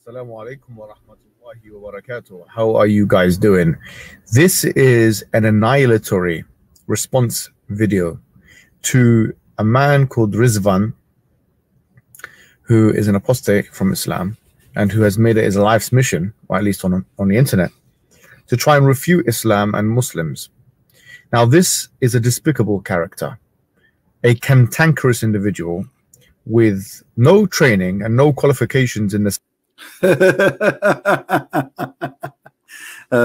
Assalamu alaikum wa rahmatullahi wa barakatuh. How are you guys doing? This is an annihilatory response video to a man called Rizzwan, who is an apostate from Islam and who has made it his life's mission, or at least on the internet, to try and refute Islam and Muslims. Now, this is a despicable character, a cantankerous individual with no training and no qualifications in this.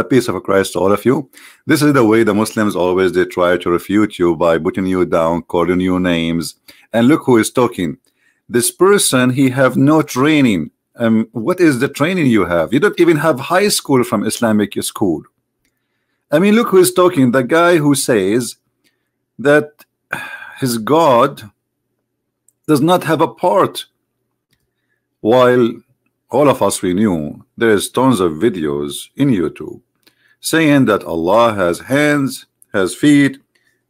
Peace of Christ to all of you. This is the way the Muslims always they try to refute you by putting you down, calling you names. And look who is talking. This person, he have no training. What is the training you have? You don't even have high school from Islamic school. I mean, look who is talking. The guy who says that his God does not have a part, while all of us, we knew there is tons of videos in YouTube saying that Allah has hands, has feet,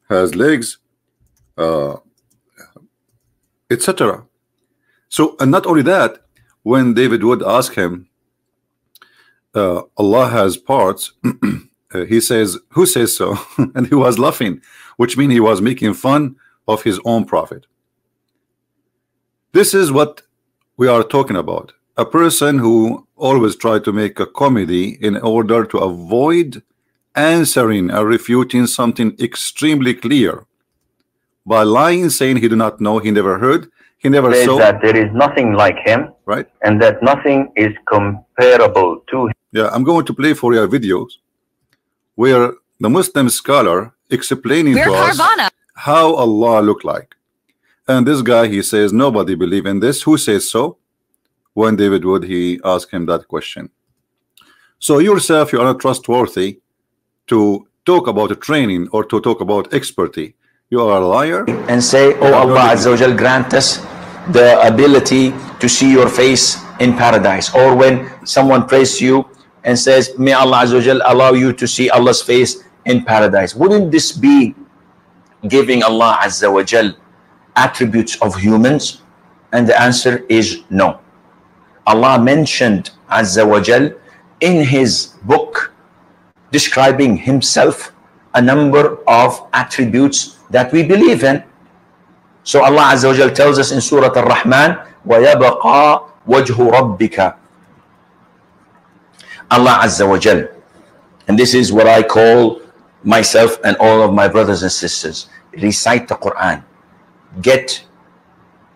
has legs, etc. So, and not only that, when David would ask him, Allah has parts, he says, who says so? And he was laughing, which means he was making fun of his own prophet. This is what we are talking about. A person who always tried to make a comedy in order to avoid answering or refuting something extremely clear by lying, saying he do not know, he never heard, he never saw. That there is nothing like him, right? And that nothing is comparable to him. Yeah, I'm going to play for your videos where the Muslim scholar explaining to us how Allah look like. And this guy, he says nobody believe in this. Who says so? When David would, he asked him that question. So yourself, you are not trustworthy to talk about a training or to talk about expertise. You are a liar. And say, oh Allah Azza wa Jal, grant us the ability to see your face in paradise. Or when someone prays you and says, may Allah Azza wa Jal allow you to see Allah's face in paradise. Wouldn't this be giving Allah Azza wa Jal attributes of humans? And the answer is no. Allah mentioned Azza wa Jal in his book describing himself a number of attributes that we believe in. So Allah Azza wa Jal tells us in Surah Ar-Rahman, وَيَبَقَى وَجْهُ رَبِّكَ. Allah Azza wa Jal, and this is what I call myself and all of my brothers and sisters, recite the Quran. Get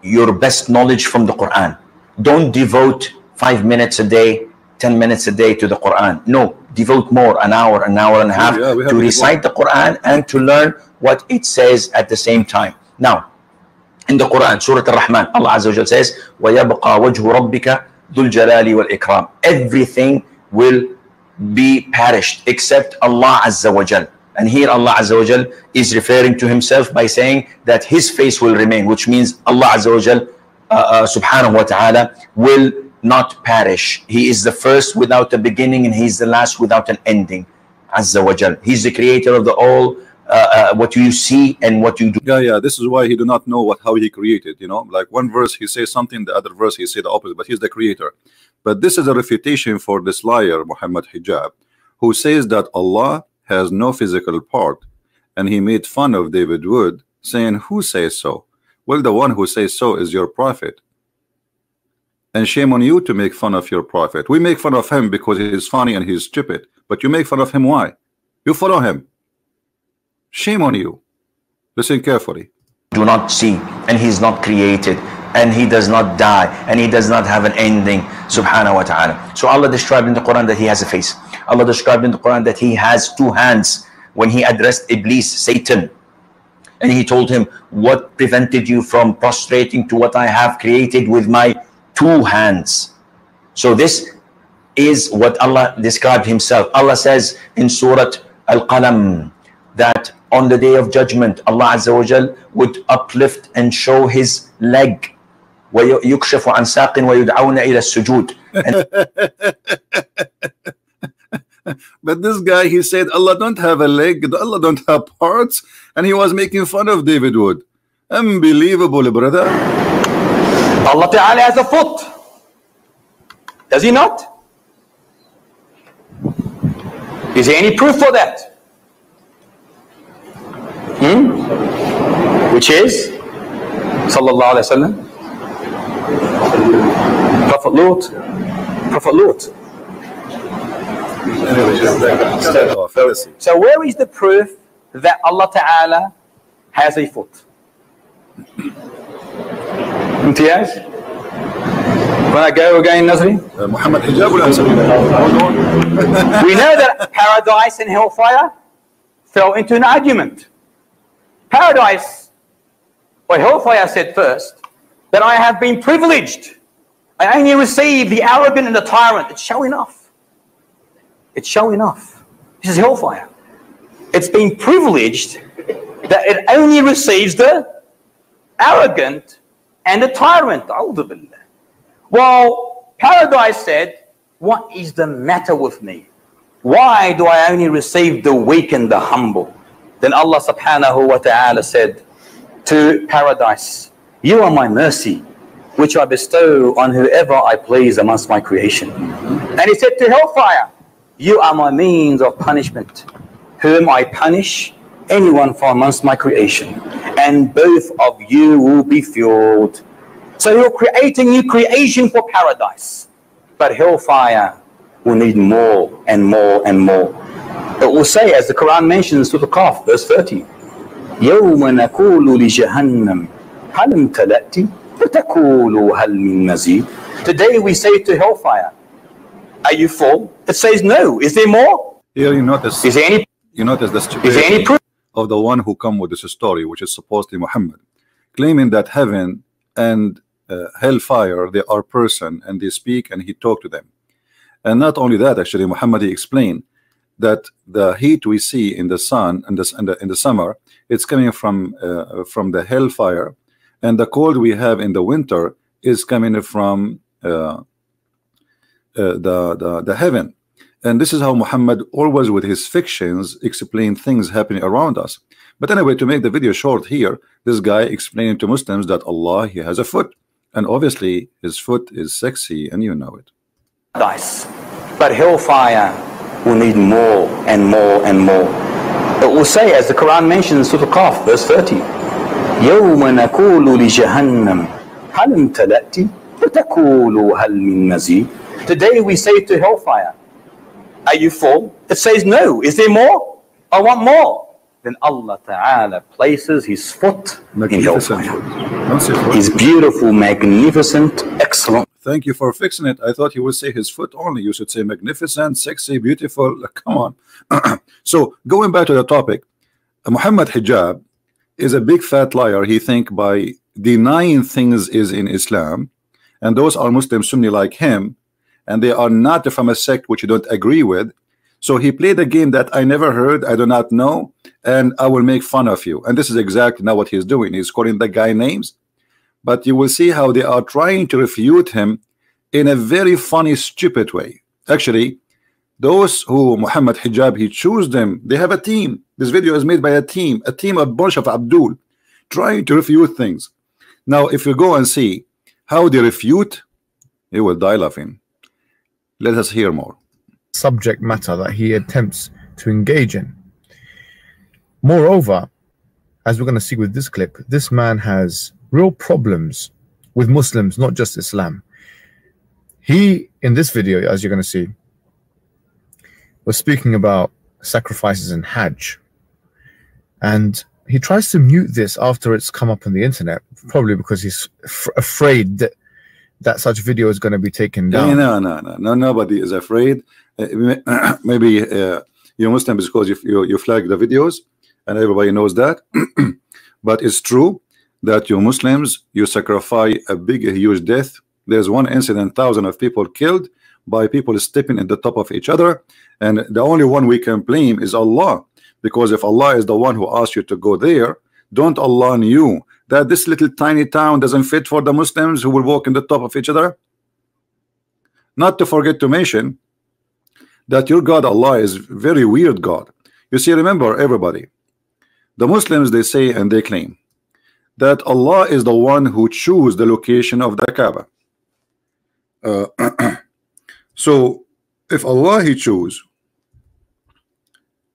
your best knowledge from the Quran. Don't devote 5 minutes a day, 10 minutes a day to the Quran. No, devote more, an hour and a half to recite the Quran and to learn what it says at the same time. Now, in the Quran, Surah Ar-Rahman, Allah Azza wa Jal says, وَيَبْقَى وَجْهُ رَبِّكَ ذُو الْجَلَالِ وَالْإِكْرَامِ. Everything will be perished except Allah Azza wa Jal. And here Allah Azza wa Jal is referring to himself by saying that his face will remain, which means Allah Azza wa Jal subhanahu wa ta'ala will not perish. He is the first without a beginning and he's the last without an ending. Azza wa Jal. He's the creator of the all, what you see and what you do. Yeah, this is why he do not know how he created, you know, like one verse he says something, the other verse he say the opposite, but he's the creator. But this is a refutation for this liar Muhammad Hijab, who says that Allah has no physical part, and he made fun of David Wood, saying, who says so? Well, the one who says so is your prophet, and shame on you to make fun of your prophet. We make fun of him because he's funny and he's stupid, but you make fun of him. Why? You follow him. Shame on you. Listen carefully. Do not see, and he's not created, and he does not die, and he does not have an ending, subhanahu wa ta'ala. So Allah described in the Quran that he has a face. Allah described in the Quran that he has 2 hands when he addressed Iblis, Satan, and he told him, what prevented you from prostrating to what I have created with my 2 hands? So this is what Allah described himself. Allah says in Surah Al-Qalam that on the day of judgment, Allah Azza wa Jal would uplift and show his leg. وَيُكْشَفُ عَنْ سَاقٍ وَيُدْعَوْنَ إِلَى السُّجُودِ. But this guy, he said Allah don't have a leg, Allah don't have parts, and he was making fun of David Wood. Unbelievable, brother. Allah Ta'ala has a foot. Does he not? Is there any proof for that? Which is Sallallahu Alaihi Wasallam, Prophet Lot. So where is the proof that Allah Ta'ala has a foot? Imtiaz? When I go again, Nazri? Muhammad Hijab VS We know that paradise and hellfire fell into an argument. Paradise or hellfire said first that I have been privileged. I only receive the arrogant and the tyrant. It's showing off. It's showing off. This is hellfire. It's been privileged that it only receives the arrogant and the tyrant. Well, paradise said, what is the matter with me? Why do I only receive the weak and the humble? Then Allah subhanahu wa ta'ala said to paradise, you are my mercy, which I bestow on whoever I please amongst my creation. And he said to hellfire, you are my means of punishment, whom I punish anyone from amongst my creation, and both of you will be fueled. So you're creating new creation for paradise, but hellfire will need more and more and more. It will say, as the Quran mentions, Surah Qaf, verse 30, يَوْمَ نَقُولُ لِجَهَنَّمْ هَلْ امْتَلَأْتِ وَتَقُولُ هَلْ مِن مَزِيدٍ. Today we say to hellfire, are you full? It says no. Is there more? Here you notice, is there any, you notice the is there any stupidity proof of the one who come with this story, which is supposedly Muhammad, claiming that heaven and hellfire, they are person and they speak and he talked to them. And not only that, actually Muhammad, he explained that the heat we see in the sun and in the summer, it's coming from the hellfire, and the cold we have in the winter is coming from the heaven. And this is how Muhammad always with his fictions explain things happening around us. But anyway, to make the video short here, this guy explaining to Muslims that Allah, he has a foot, and obviously his foot is sexy, and you know it. Nice. But hellfire will need more and more and more. It will say, as the Quran mentions, Surah Qaf, verse 30, يَوْمَ نَقُولُ لِجَهَنَّمْ هَلْ امْتَلَأْتِ وَتَقُولُ هَلْ مِن مَزِيدٍ. Today we say to hellfire, are you full? It says no. Is there more? I want more. Then Allah Ta'ala places his foot in hellfire. His beautiful, magnificent, excellent. Thank you for fixing it. I thought you would say his foot only. You should say magnificent, sexy, beautiful. Come on. So going back to the topic, Muhammad Hijab is a big fat liar. He think by denying things is in Islam, and those are Muslim Sunni like him, and they are not from a sect which you don't agree with. So he played a game that I never heard, I do not know, and I will make fun of you. And this is exactly now what he's doing. He's calling the guy names, but you will see how they are trying to refute him in a very funny, stupid way. Actually, those who Muhammad Hijab, he choose them. They have a team. This video is made by a team, a bunch of Abdul, trying to refute things. Now, if you go and see how they refute, you will die laughing. Let us hear more. Subject matter that he attempts to engage in. Moreover, as we're going to see with this clip, this man has real problems with Muslims, not just Islam. He, in this video, as you're going to see, was speaking about sacrifices in Hajj. And he tries to mute this after it's come up on the internet, probably because he's afraid that such video is going to be taken down. No, nobody is afraid. Maybe you're Muslim because you flag the videos, and everybody knows that. But it's true that you Muslims, you sacrifice a huge death. There's one incident, thousands of people killed by people stepping at the top of each other, and the only one we can blame is Allah, because if Allah is the one who asked you to go there, don't Allah knew that this little tiny town doesn't fit for the Muslims who will walk in the top of each other? Not to forget to mention that your God Allah is very weird God. You see, remember everybody, the Muslims, they say and they claim that Allah is the one who choose the location of the Kaaba. So if Allah He choose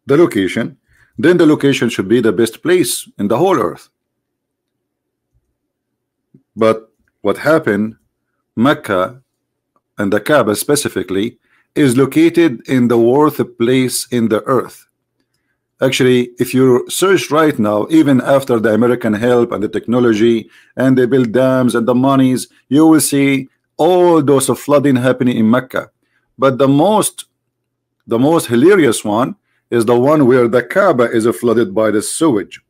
the location, then the location should be the best place in the whole earth. But what happened, Mecca and the Kaaba specifically is located in the worst place in the earth. Actually, if you search right now, even after the American help and the technology and they build dams and the monies, you will see all those of flooding happening in Mecca. But the most hilarious one is the one where the Kaaba is flooded by the sewage.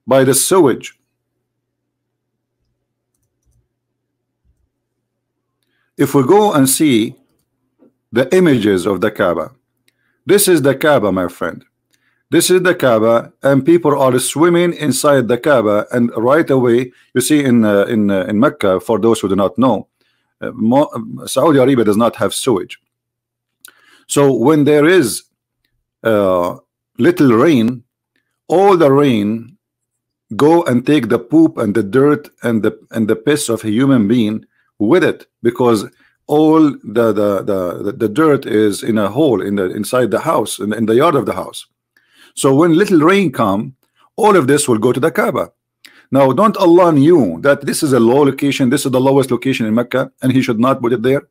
By the sewage. If we go and see the images of the Kaaba, this is the Kaaba, my friend. This is the Kaaba, and people are swimming inside the Kaaba. And right away, you see in Mecca, for those who do not know, Saudi Arabia does not have sewage. So when there is little rain, all the rain go and take the poop and the dirt and the piss of a human being with it, because all the dirt is in a hole inside the house, in the yard of the house. So when little rain come, all of this will go to the Kaaba. Now, don't Allah knew that this is a low location, this is the lowest location in Mecca, and He should not put it there?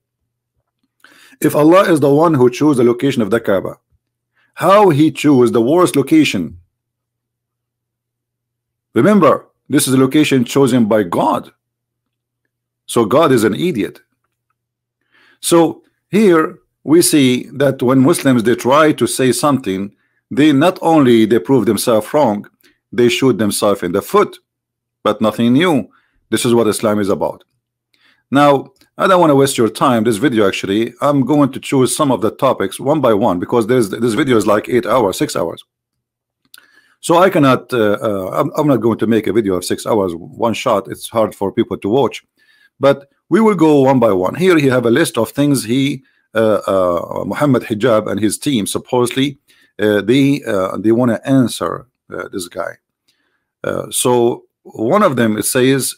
If Allah is the one who chose the location of the Kaaba, how He chose the worst location? Remember, this is a location chosen by God. So God is an idiot. So here we see that when Muslims they try to say something, they not only they prove themselves wrong, they shoot themselves in the foot. But nothing new. This is what Islam is about. Now, I don't want to waste your time. This video, actually, I'm going to choose some of the topics one by one, because this video is like 8 hours, 6 hours. So I cannot, I'm not going to make a video of 6 hours one shot. It's hard for people to watch. But we will go one by one. Here you have a list of things Muhammad Hijab and his team supposedly they want to answer this guy. So one of them, it says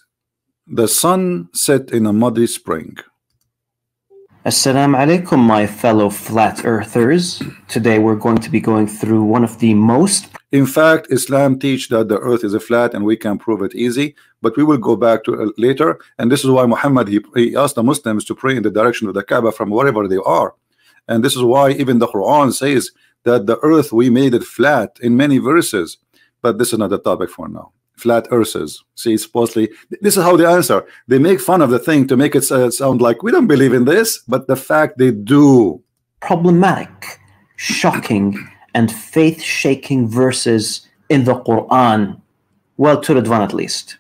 the sun set in a muddy spring. Assalamu alaikum, my fellow flat earthers. Today we're going to be going through one of the most... In fact, Islam teach that the earth is a flat and we can prove it easy, but we will go back to it later. And this is why Muhammad, he asked the Muslims to pray in the direction of the Kaaba from wherever they are. And this is why even the Quran says that the earth, we made it flat in many verses. But this is not the topic for now. Flat earthers. See, supposedly, this is how they answer. They make fun of the thing to make it sound like we don't believe in this, but the fact they do. Problematic, shocking, and faith-shaking verses in the Quran. Well, to Rizzwan at least.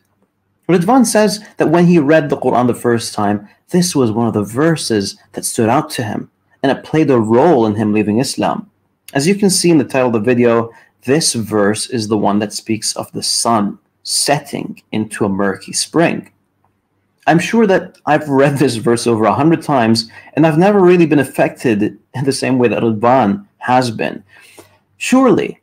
Rizzwan says that when he read the Quran the first time, this was one of the verses that stood out to him, and it played a role in him leaving Islam. As you can see in the title of the video, this verse is the one that speaks of the sun setting into a murky spring. I'm sure that I've read this verse over 100 times, and I've never really been affected in the same way that Rizzwan has been. Surely,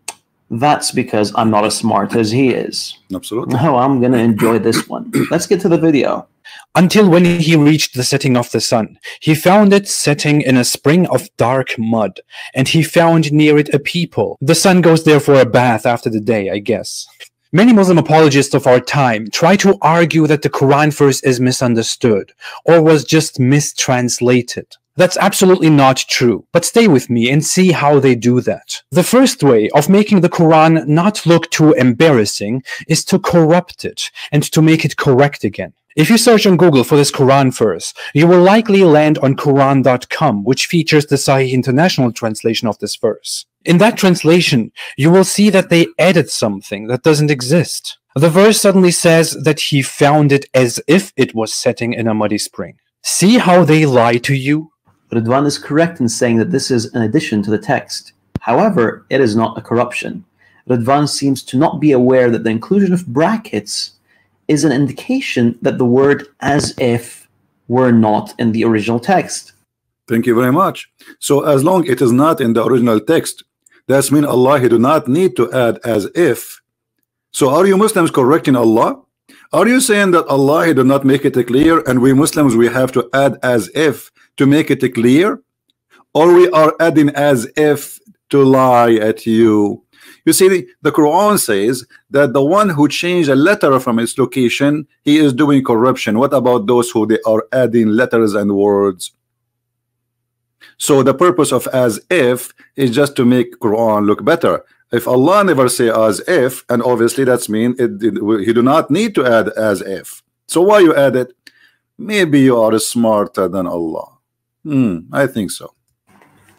that's because I'm not as smart as he is. Absolutely. No, I'm going to enjoy this one. Let's get to the video. Until when he reached the setting of the sun, he found it setting in a spring of dark mud, and he found near it a people. The sun goes there for a bath after the day, I guess. Many Muslim apologists of our time try to argue that the Quran verse is misunderstood or was just mistranslated. That's absolutely not true, but stay with me and see how they do that. The first way of making the Quran not look too embarrassing is to corrupt it and to make it correct again. If you search on Google for this Quran verse, you will likely land on Quran.com, which features the Sahih International translation of this verse. In that translation, you will see that they added something that doesn't exist. The verse suddenly says that he found it as if it was setting in a muddy spring. See how they lie to you? Rizzwan is correct in saying that this is an addition to the text. However, it is not a corruption. Rizzwan seems to not be aware that the inclusion of brackets is an indication that the word as if were not in the original text. Thank you very much. So as long it is not in the original text, that means Allah, He do not need to add as if. So are you Muslims correcting Allah? Are you saying that Allah, He do not make it clear, and we Muslims, we have to add as if to make it clear, or we are adding as if to lie at you? You see, the Quran says that the one who changed a letter from its location, he is doing corruption. What about those who they are adding letters and words? So the purpose of as if is just to make Quran look better. If Allah never say as if, and obviously that's mean he do not need to add as if. So why you add it? Maybe you are smarter than Allah. I think so.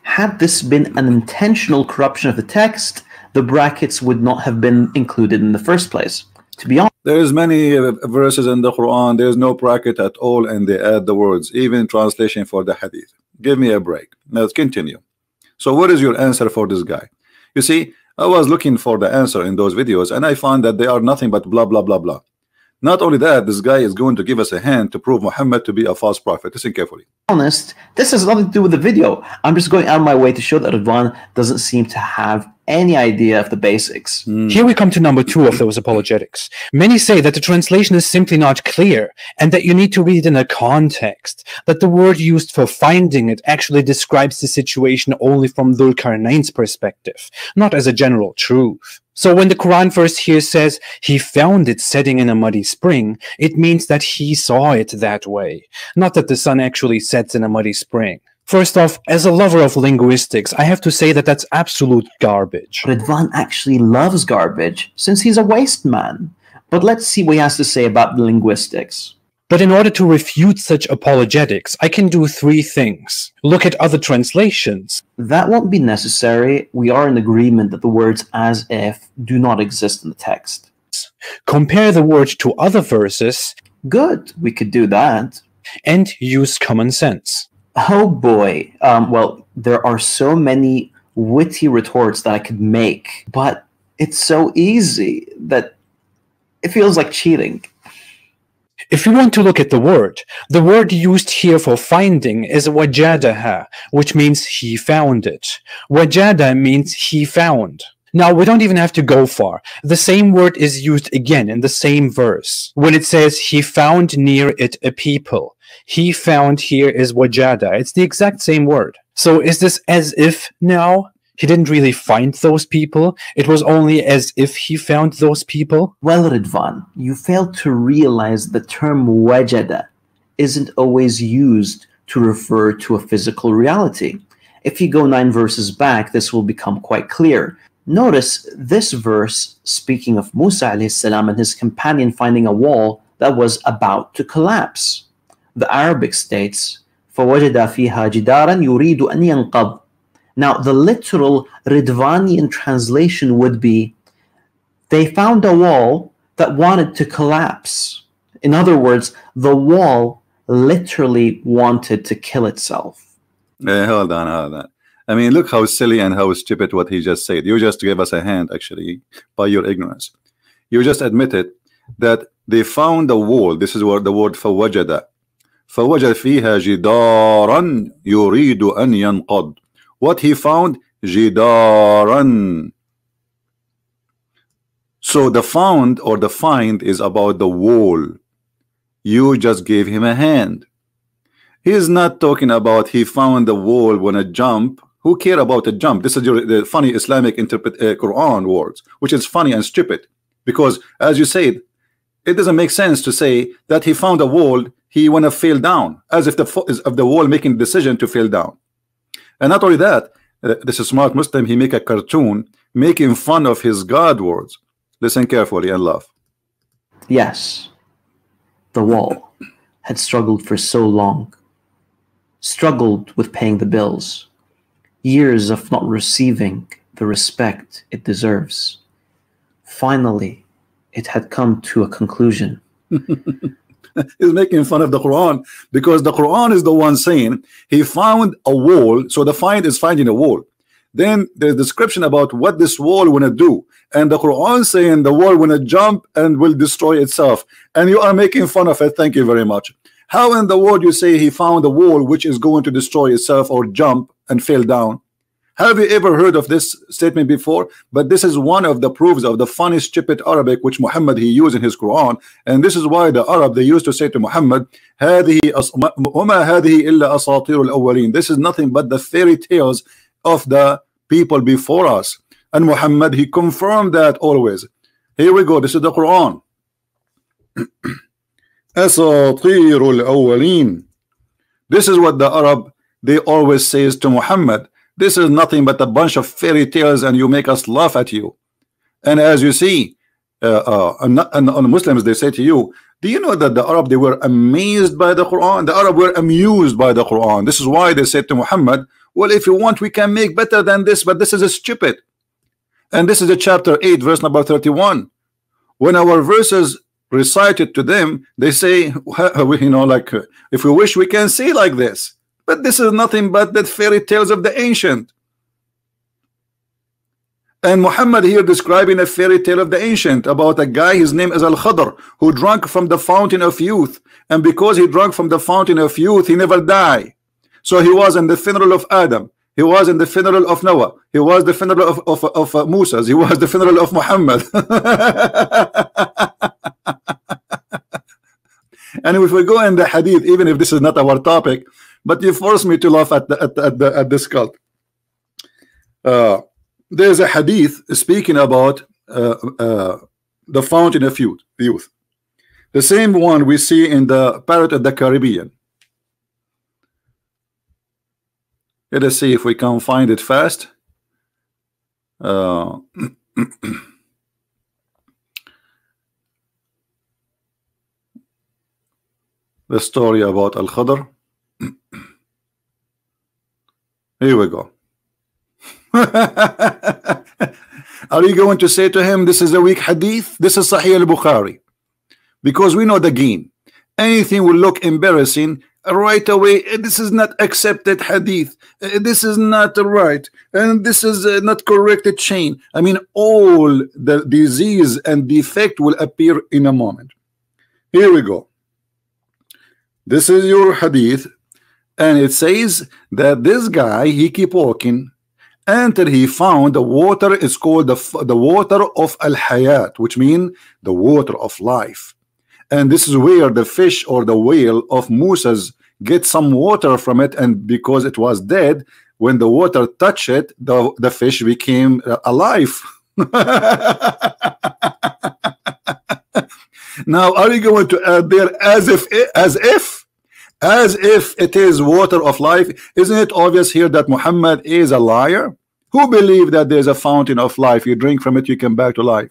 Had this been an intentional corruption of the text, the brackets would not have been included in the first place. To be honest, there is many verses in the Quran, there is no bracket at all, and they add the words, even translation for the hadith. Give me a break. Let's continue. So what is your answer for this guy? You see, I was looking for the answer in those videos, and I found that they are nothing but blah blah blah blah. Not only that, this guy is going to give us a hint to prove Muhammad to be a false prophet. Listen carefully. Honest, this has nothing to do with the video. I'm just going out of my way to show that Rizzwan doesn't seem to have any idea of the basics. Here we come to number 2 of those apologetics. Many say that the translation is simply not clear, and that you need to read it in a context, that the word used for finding it actually describes the situation only from Dhul Qarnayn's perspective, not as a general truth. So when the Quran verse here says he found it setting in a muddy spring, it means that he saw it that way, not that the sun actually sets in a muddy spring. First off, as a lover of linguistics, I have to say that that's absolute garbage. Rizzwan actually loves garbage, since he's a waste man. But let's see what he has to say about the linguistics. But in order to refute such apologetics, I can do 3 things. Look at other translations. That won't be necessary. We are in agreement that the words as if do not exist in the text. Compare the word to other verses. Good, we could do that. And use common sense. Oh boy. Well, there are so many witty retorts that I could make, but it's so easy that it feels like cheating. If you want to look at the word used here for finding is wajadaha, which means he found it. Wajada means he found. Now, we don't even have to go far. The same word is used again in the same verse. When it says he found near it a people. He found here is wajada. It's the exact same word. So is this as if now? He didn't really find those people. It was only as if he found those people. Well, Rizzwan, you failed to realize the term wajada isn't always used to refer to a physical reality. If you go 9 verses back, this will become quite clear. Notice this verse, speaking of Musa alayhi salam and his companion finding a wall that was about to collapse. The Arabic states, فَوَجَدَ فِيهَا جِدَارًا يُرِيدُ أَنْ يَنْقَضْ. Now, the literal Riddvanian translation would be, they found a wall that wanted to collapse. In other words, the wall literally wanted to kill itself. Hold on. I mean, look how silly and how stupid what he just said. You just gave us a hand, actually, by your ignorance. You just admitted that they found a wall. This is what the word فَوَجَدَ. فَوَجَدَ فِيهَا جِدَارًا يُرِيدُ أَنْ يَنْقَضْ. What he found, jidaran. So the found or the find is about the wall. You just gave him a hand. He is not talking about he found the wall when a jump. Who care about a jump? This is the funny Islamic Quran words, which is funny and stupid. Because as you said, it doesn't make sense to say that he found a wall, he wanna fall down, as if the wall making the decision to fall down. And not only that, this is smart Muslim, he make a cartoon making fun of his God words. Listen carefully and laugh. Yes, the wall had struggled for so long, struggled with paying the bills, years of not receiving the respect it deserves. Finally, it had come to a conclusion. He's making fun of the Quran because the Quran is the one saying he found a wall. So the find is finding a wall. Then there's description about what this wall wanna do, and the Quran saying the wall wanna jump and will destroy itself, and you are making fun of it. Thank you very much. How in the world you say he found a wall which is going to destroy itself or jump and fall down? Have you ever heard of this statement before? But this is one of the proofs of the funny, stupid Arabic which Muhammad he used in his Quran, and this is why the Arab they used to say to Muhammad, وَمَا هَذِهِ إِلَّا أَسَاطِيرُ الْأَوَّلِينَ. This is nothing but the fairy tales of the people before us. And Muhammad he confirmed that always. Here we go. This is the Quran. أَسَاطِيرُ الْأَوَّلِينَ. This is what the Arab they always says to Muhammad. This is nothing but a bunch of fairy tales, and you make us laugh at you. And as you see, on Muslims they say to you, do you know that the Arab they were amazed by the Quran? The Arab were amused by the Quran. This is why they said to Muhammad, well, if you want we can make better than this, but this is a stupid. And this is a chapter 8 verse number 31. When our verses recited to them, they say, you know, like if we wish we can see like this. But this is nothing but the fairy tales of the ancient. And Muhammad here describing a fairy tale of the ancient about a guy, his name is Al-Khadr, who drank from the fountain of youth. And because he drank from the fountain of youth, he never died. So he was in the funeral of Adam. He was in the funeral of Noah. He was the funeral of Musa. He was the funeral of Muhammad. And if we go in the hadith, even if this is not our topic, but you force me to laugh at this cult. There's a hadith speaking about the fountain of youth. The same one we see in the Parrot of the Caribbean. Let us see if we can find it fast. The story about Al-Khadr. Here we go. Are you going to say to him this is a weak hadith? This is Sahih al-Bukhari. Because we know the game. Anything will look embarrassing right away. This is not accepted hadith. This is not right. And this is not corrected chain. I mean, all the disease and defect will appear in a moment. Here we go. This is your hadith. And it says that this guy, he keep walking until he found the water. It's called the water of al-hayat, which means the water of life. And this is where the fish or the whale of Musa's get some water from it. And because it was dead, when the water touched it, the fish became alive. Now, are you going to add there as if it is water of life? Isn't it obvious here that Muhammad is a liar? Who believe that there's a fountain of life, you drink from it, you come back to life?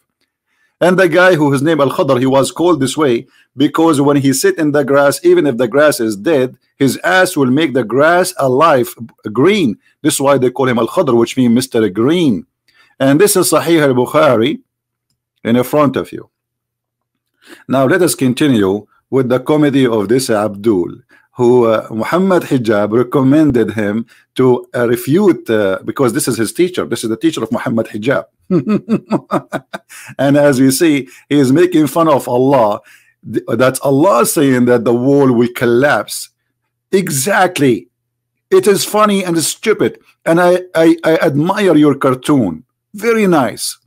And the guy who his name Al-Khadr, he was called this way because when he sit in the grass, even if the grass is dead, his ass will make the grass alive, green. This is why they call him Al-Khadr, which means Mr. Green. And this is Sahih al-Bukhari in front of you. Now let us continue with the comedy of this Abdul, who Muhammad Hijab recommended him to refute, because this is his teacher. This is the teacher of Muhammad Hijab. And as we see, he is making fun of Allah. That's Allah saying that the wall will collapse. Exactly. It is funny and stupid. And I admire your cartoon. Very nice.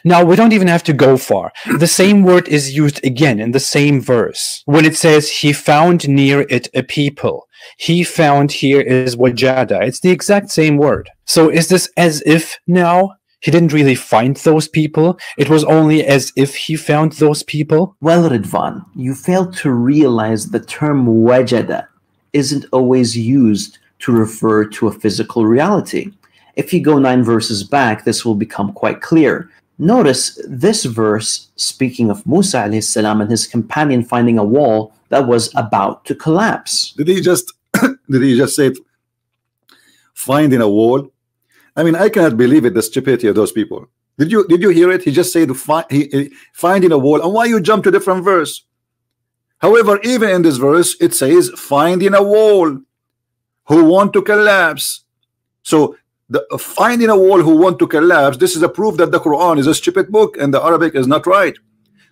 Now, we don't even have to go far. The same word is used again in the same verse. When it says, he found near it a people. He found here is wajada. It's the exact same word. So is this as if now he didn't really find those people? It was only as if he found those people? Well, Rizzwan, you fail to realize the term wajada isn't always used to refer to a physical reality. If you go 9 verses back, this will become quite clear. Notice this verse speaking of Musa alayhi salam and his companion finding a wall that was about to collapse. Did he just say finding a wall? I mean, I cannot believe it, the stupidity of those people. Did you hear it? He just said finding a wall. And why you jump to different verse? However, even in this verse, it says finding a wall who want to collapse. So finding a wall who want to collapse, this is a proof that the Quran is a stupid book and the Arabic is not right.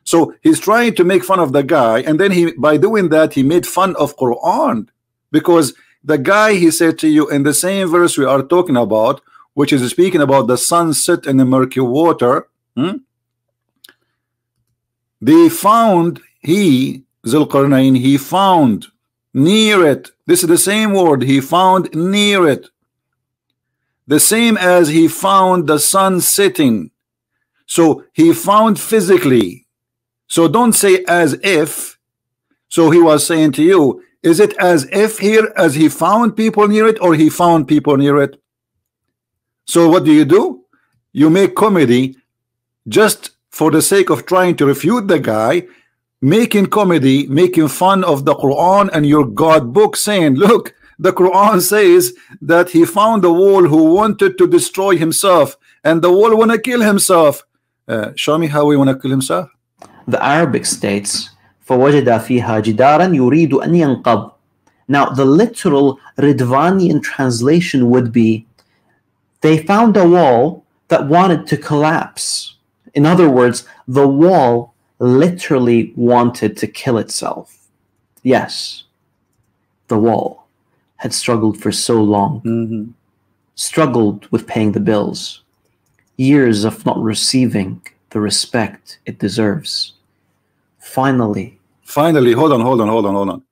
So he's trying to make fun of the guy, and then by doing that he made fun of Quran, because the guy, he said to you in the same verse we are talking about, which is speaking about the sunset in the murky water, they found, Zulqarnain, he found near it. This is the same word, he found near it, the same as he found the sun setting. So he found physically. So don't say as if. So he was saying to you, is it as if here as he found people near it, or he found people near it? So what do? You make comedy just for the sake of trying to refute the guy, making comedy, making fun of the Quran and your God book, saying, look, the Quran says that he found the wall who wanted to destroy himself, and the wall want to kill himself. Show me how he want to kill himself. The Arabic states, فَوَجَدَ فِيهَا جِدَارًا يُرِيدُ أَنْ يَنْقَضْ. Now the literal Riddvanian translation would be, they found a wall that wanted to collapse. In other words, the wall literally wanted to kill itself. Yes, the wall had struggled for so long, struggled with paying the bills, years of not receiving the respect it deserves. Finally, hold on.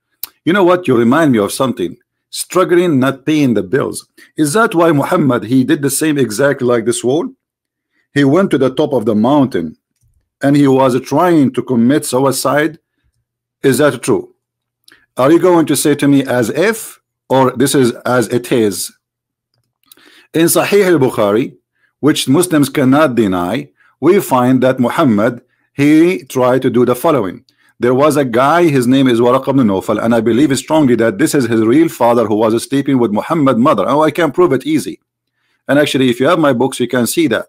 You know what? You remind me of something. Struggling, not paying the bills. Is that why Muhammad, he did the same exactly like this wall? He went to the top of the mountain and he was trying to commit suicide. Is that true? Are you going to say to me as if, or this is as it is? In Sahih al-Bukhari, which Muslims cannot deny, we find that Muhammad, he tried to do the following. There was a guy, his name is Waraq ibn Nawfal, and I believe strongly that this is his real father who was sleeping with Muhammad's mother. Oh, I can prove it easy. And actually, if you have my books, you can see that.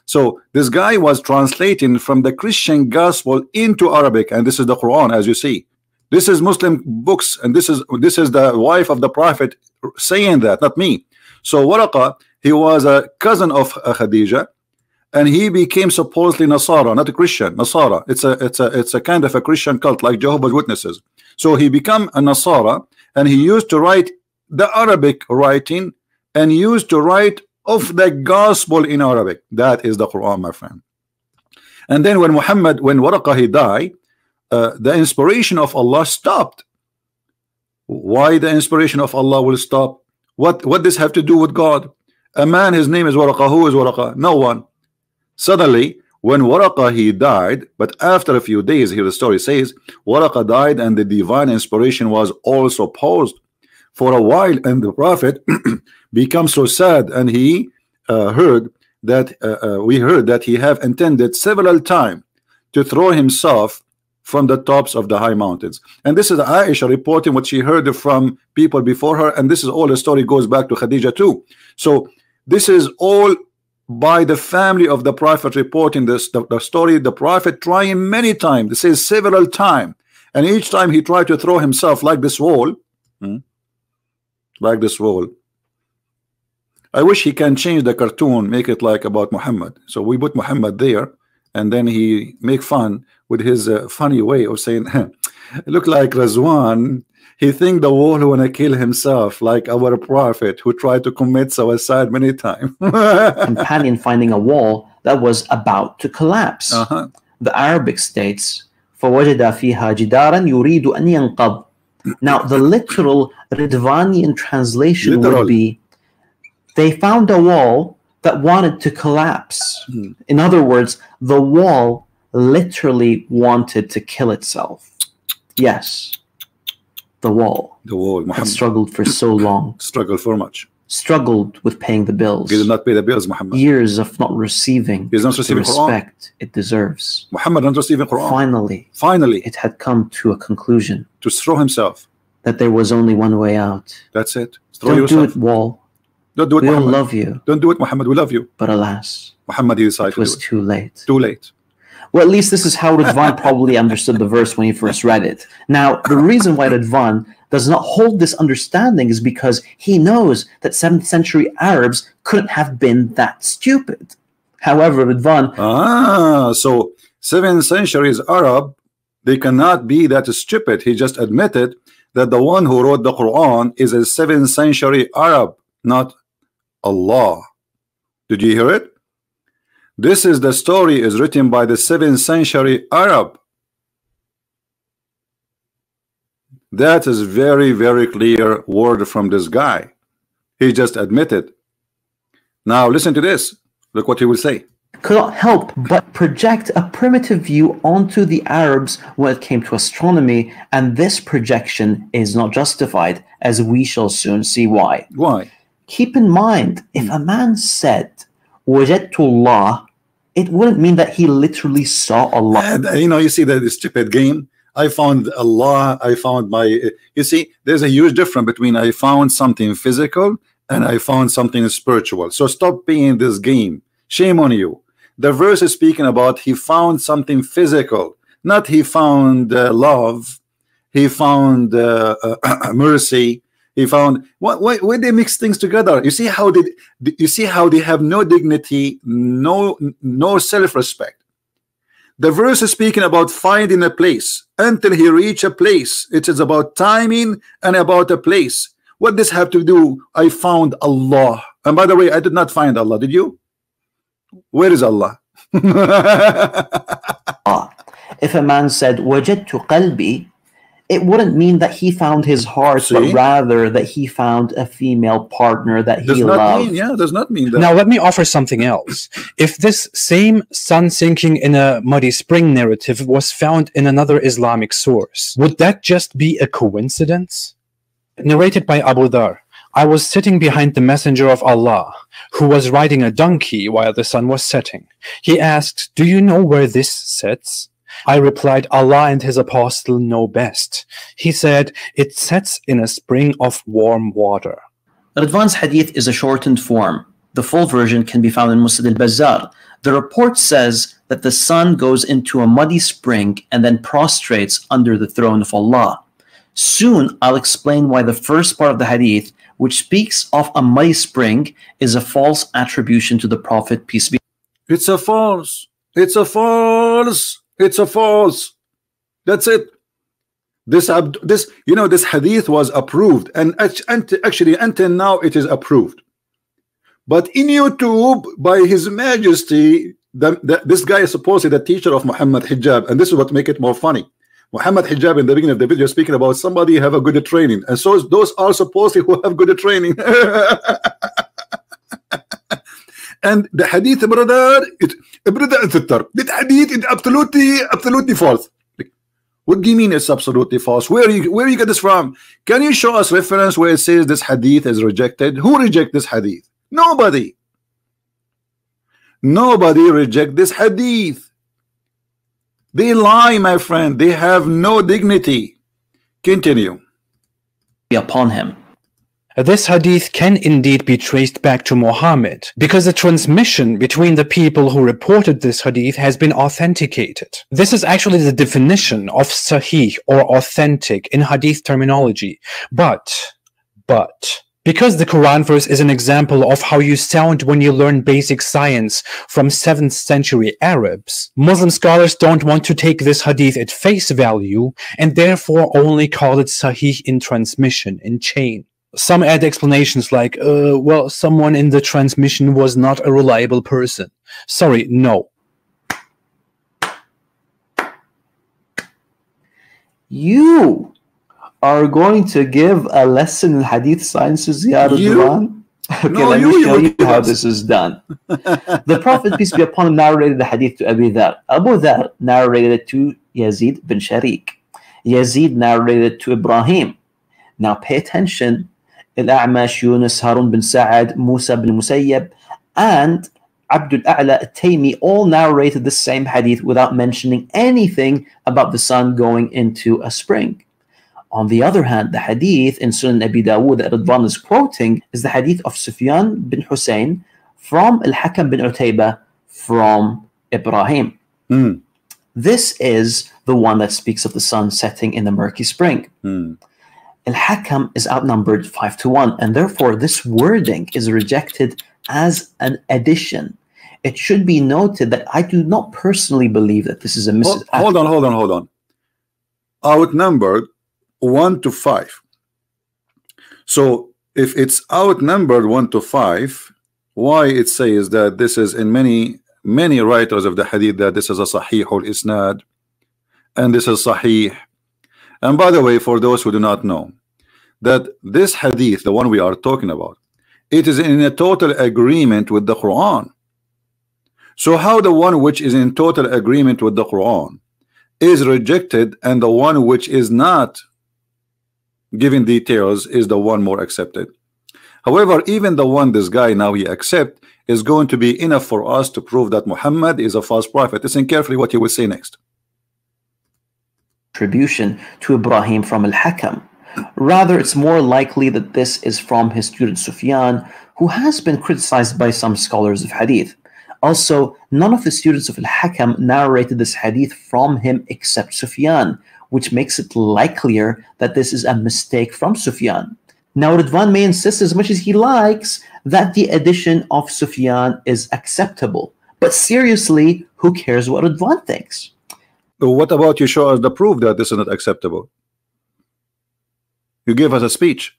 So this guy was translating from the Christian gospel into Arabic, and this is the Quran, as you see. This is Muslim books, and this is the wife of the Prophet saying that, not me. So Waraqa, he was a cousin of Khadija, and he became supposedly Nasara, not a Christian. Nasara, it's a kind of a Christian cult like Jehovah's Witnesses. So he became a Nasara, and he used to write the Arabic writing and used to write of the gospel in Arabic. That is the Quran, my friend. And then when Waraqa he died, the inspiration of Allah stopped. Why the inspiration of Allah will stop? What does have to do with God? A man, his name is Waraqa. Who is Waraqa? No one. Suddenly, when Waraqa he died, but after a few days, here the story says, Waraqa died and the divine inspiration was also paused for a while, and the Prophet became so sad, and he heard that he have intended several times to throw himself from the tops of the high mountains. And this is Aisha reporting what she heard from people before her, and this is all the story goes back to Khadija too. So this is all by the family of the Prophet reporting this, the story. The Prophet trying many times, this is several times, and each time he tried to throw himself like this wall, like this wall. I wish he can change the cartoon, make it like about Muhammad. So we put Muhammad there, and then he make fun with his funny way of saying, look like Rizzwan. He think the wall wanna kill himself, like our Prophet who tried to commit suicide many times. Companion finding a wall that was about to collapse. The Arabic states, فَوَجَدَ فِيهَا جِدَارًا يُرِيدُ أَنْ يَنْقَضْ. Now the literal Riddvanian translation would be, they found a wall that wanted to collapse. In other words, the wall literally wanted to kill itself. Yes, the wall had struggled for so long. Struggled for much. Struggled with paying the bills. He did not pay the bills, Muhammad. Years of not receiving the respect it deserves. Muhammad not receiving Quran. Finally, it had come to a conclusion. To throw himself. That there was only one way out. That's it. Don't do it, wall. Don't do it, we Muhammad. don't love you. Don't do it, Muhammad. We love you. But alas, Muhammad, he decided it was too late. Too late. Well, at least this is how Rizzwan probably understood the verse when he first read it. Now, the reason why Rizzwan does not hold this understanding is because he knows that 7th century Arabs couldn't have been that stupid. However, Rizzwan... so 7th centuries Arab, they cannot be that stupid. He just admitted that the one who wrote the Quran is a 7th century Arab, not Allah. Did you hear it? This is the story is written by the 7th century Arab. That is very, very clear word from this guy. He just admitted. Now listen to this. Look what he will say. Could not help but project a primitive view onto the Arabs when it came to astronomy, and this projection is not justified, as we shall soon see why. Why? Keep in mind, if a man said, وَجَدْتُ اللَّهِ, it wouldn't mean that he literally saw Allah. And, you know, you see that stupid game. I found Allah, I found my... You see, there's a huge difference between I found something physical and I found something spiritual. So stop playing this game. Shame on you. The verse is speaking about he found something physical, not he found love, he found mercy, he found... Why they mix things together? You see how they have no dignity, no self-respect. The verse is speaking about finding a place until he reach a place. It is about timing and about a place. What does have to do? I found Allah. And by the way, I did not find Allah. Did you? Where is Allah? If a man said وَجَدْتُ قَلْبِي, it wouldn't mean that he found his heart, but rather that he found a female partner that he loved. Does not mean that. Now let me offer something else. If this same sun sinking in a muddy spring narrative was found in another Islamic source, would that just be a coincidence? Narrated by Abu Dhar, I was sitting behind the Messenger of Allah, who was riding a donkey while the sun was setting. He asked, "Do you know where this sets?" I replied, "Allah and his apostle know best." He said, "It sets in a spring of warm water." Rizzwan's hadith is a shortened form. The full version can be found in Musnad al-Bazzar. The report says that the sun goes into a muddy spring and then prostrates under the throne of Allah. Soon I'll explain why the first part of the hadith, which speaks of a muddy spring, is a false attribution to the Prophet, peace be. It's a false. It's a false. It's a false. That's it. This hadith was approved, and actually until now it is approved. But in YouTube, by His Majesty, this guy is supposedly the teacher of Muhammad Hijab, and this is what makes it more funny. Muhammad Hijab in the beginning of the video speaking about somebody have a good training, and so those are supposedly who have good training. And the hadith, brother, that hadith is absolutely false. What do you mean it's absolutely false? Where you get this from? Can you show us reference where it says this hadith is rejected? Who reject this hadith? Nobody. Nobody reject this hadith. They lie, my friend. They have no dignity. Continue. Upon him. This hadith can indeed be traced back to Muhammad, because the transmission between the people who reported this hadith has been authenticated. This is actually the definition of sahih or authentic in hadith terminology. But, because the Quran verse is an example of how you sound when you learn basic science from 7th century Arabs, Muslim scholars don't want to take this hadith at face value and therefore only call it sahih in transmission, in chain. Some add explanations like, well, someone in the transmission was not a reliable person. Sorry, no. You are going to give a lesson in hadith sciences, Ya Rizzwan? Okay, let me show you how this is done. The Prophet, peace be upon him, narrated the hadith to Abu Dhar. Abu Dhar narrated it to Yazid bin Sharik. Yazid narrated it to Ibrahim. Now pay attention. Al-A'mash, Yunus, Harun bin Sa'ad, Musa bin Musayyab, and Abdul A'la al-Taymi all narrated the same hadith without mentioning anything about the sun going into a spring. On the other hand, the hadith in Sunan Abi Dawud that Rizzwan is quoting is the hadith of Sufyan bin Hussein from Al-Hakam bin Utaybah from Ibrahim. This is the one that speaks of the sun setting in the murky spring. Al-Hakam is outnumbered 5-1, and therefore this wording is rejected as an addition. It should be noted that I do not personally believe that this is a hold on. Outnumbered 1 to 5. So if it's outnumbered 1 to 5, why it says that this is in many writers of the hadith that this is a sahih al-isnad and this is sahih. And by the way, for those who do not know, that this hadith, the one we are talking about, it is in a total agreement with the Quran. So how the one which is in total agreement with the Quran is rejected and the one which is not giving details is the one more accepted? However, even the one this guy now he accept is going to be enough for us to prove that Muhammad is a false prophet. Listen carefully what he will say next. Attribution to Ibrahim from Al-Hakam. Rather, it's more likely that this is from his student Sufyan, who has been criticized by some scholars of hadith. Also, none of the students of Al-Hakam narrated this hadith from him except Sufyan, which makes it likelier that this is a mistake from Sufyan. Now, Rizzwan may insist as much as he likes that the addition of Sufyan is acceptable. But seriously, who cares what Rizzwan thinks? What about you show us the proof that this is not acceptable? You gave us a speech.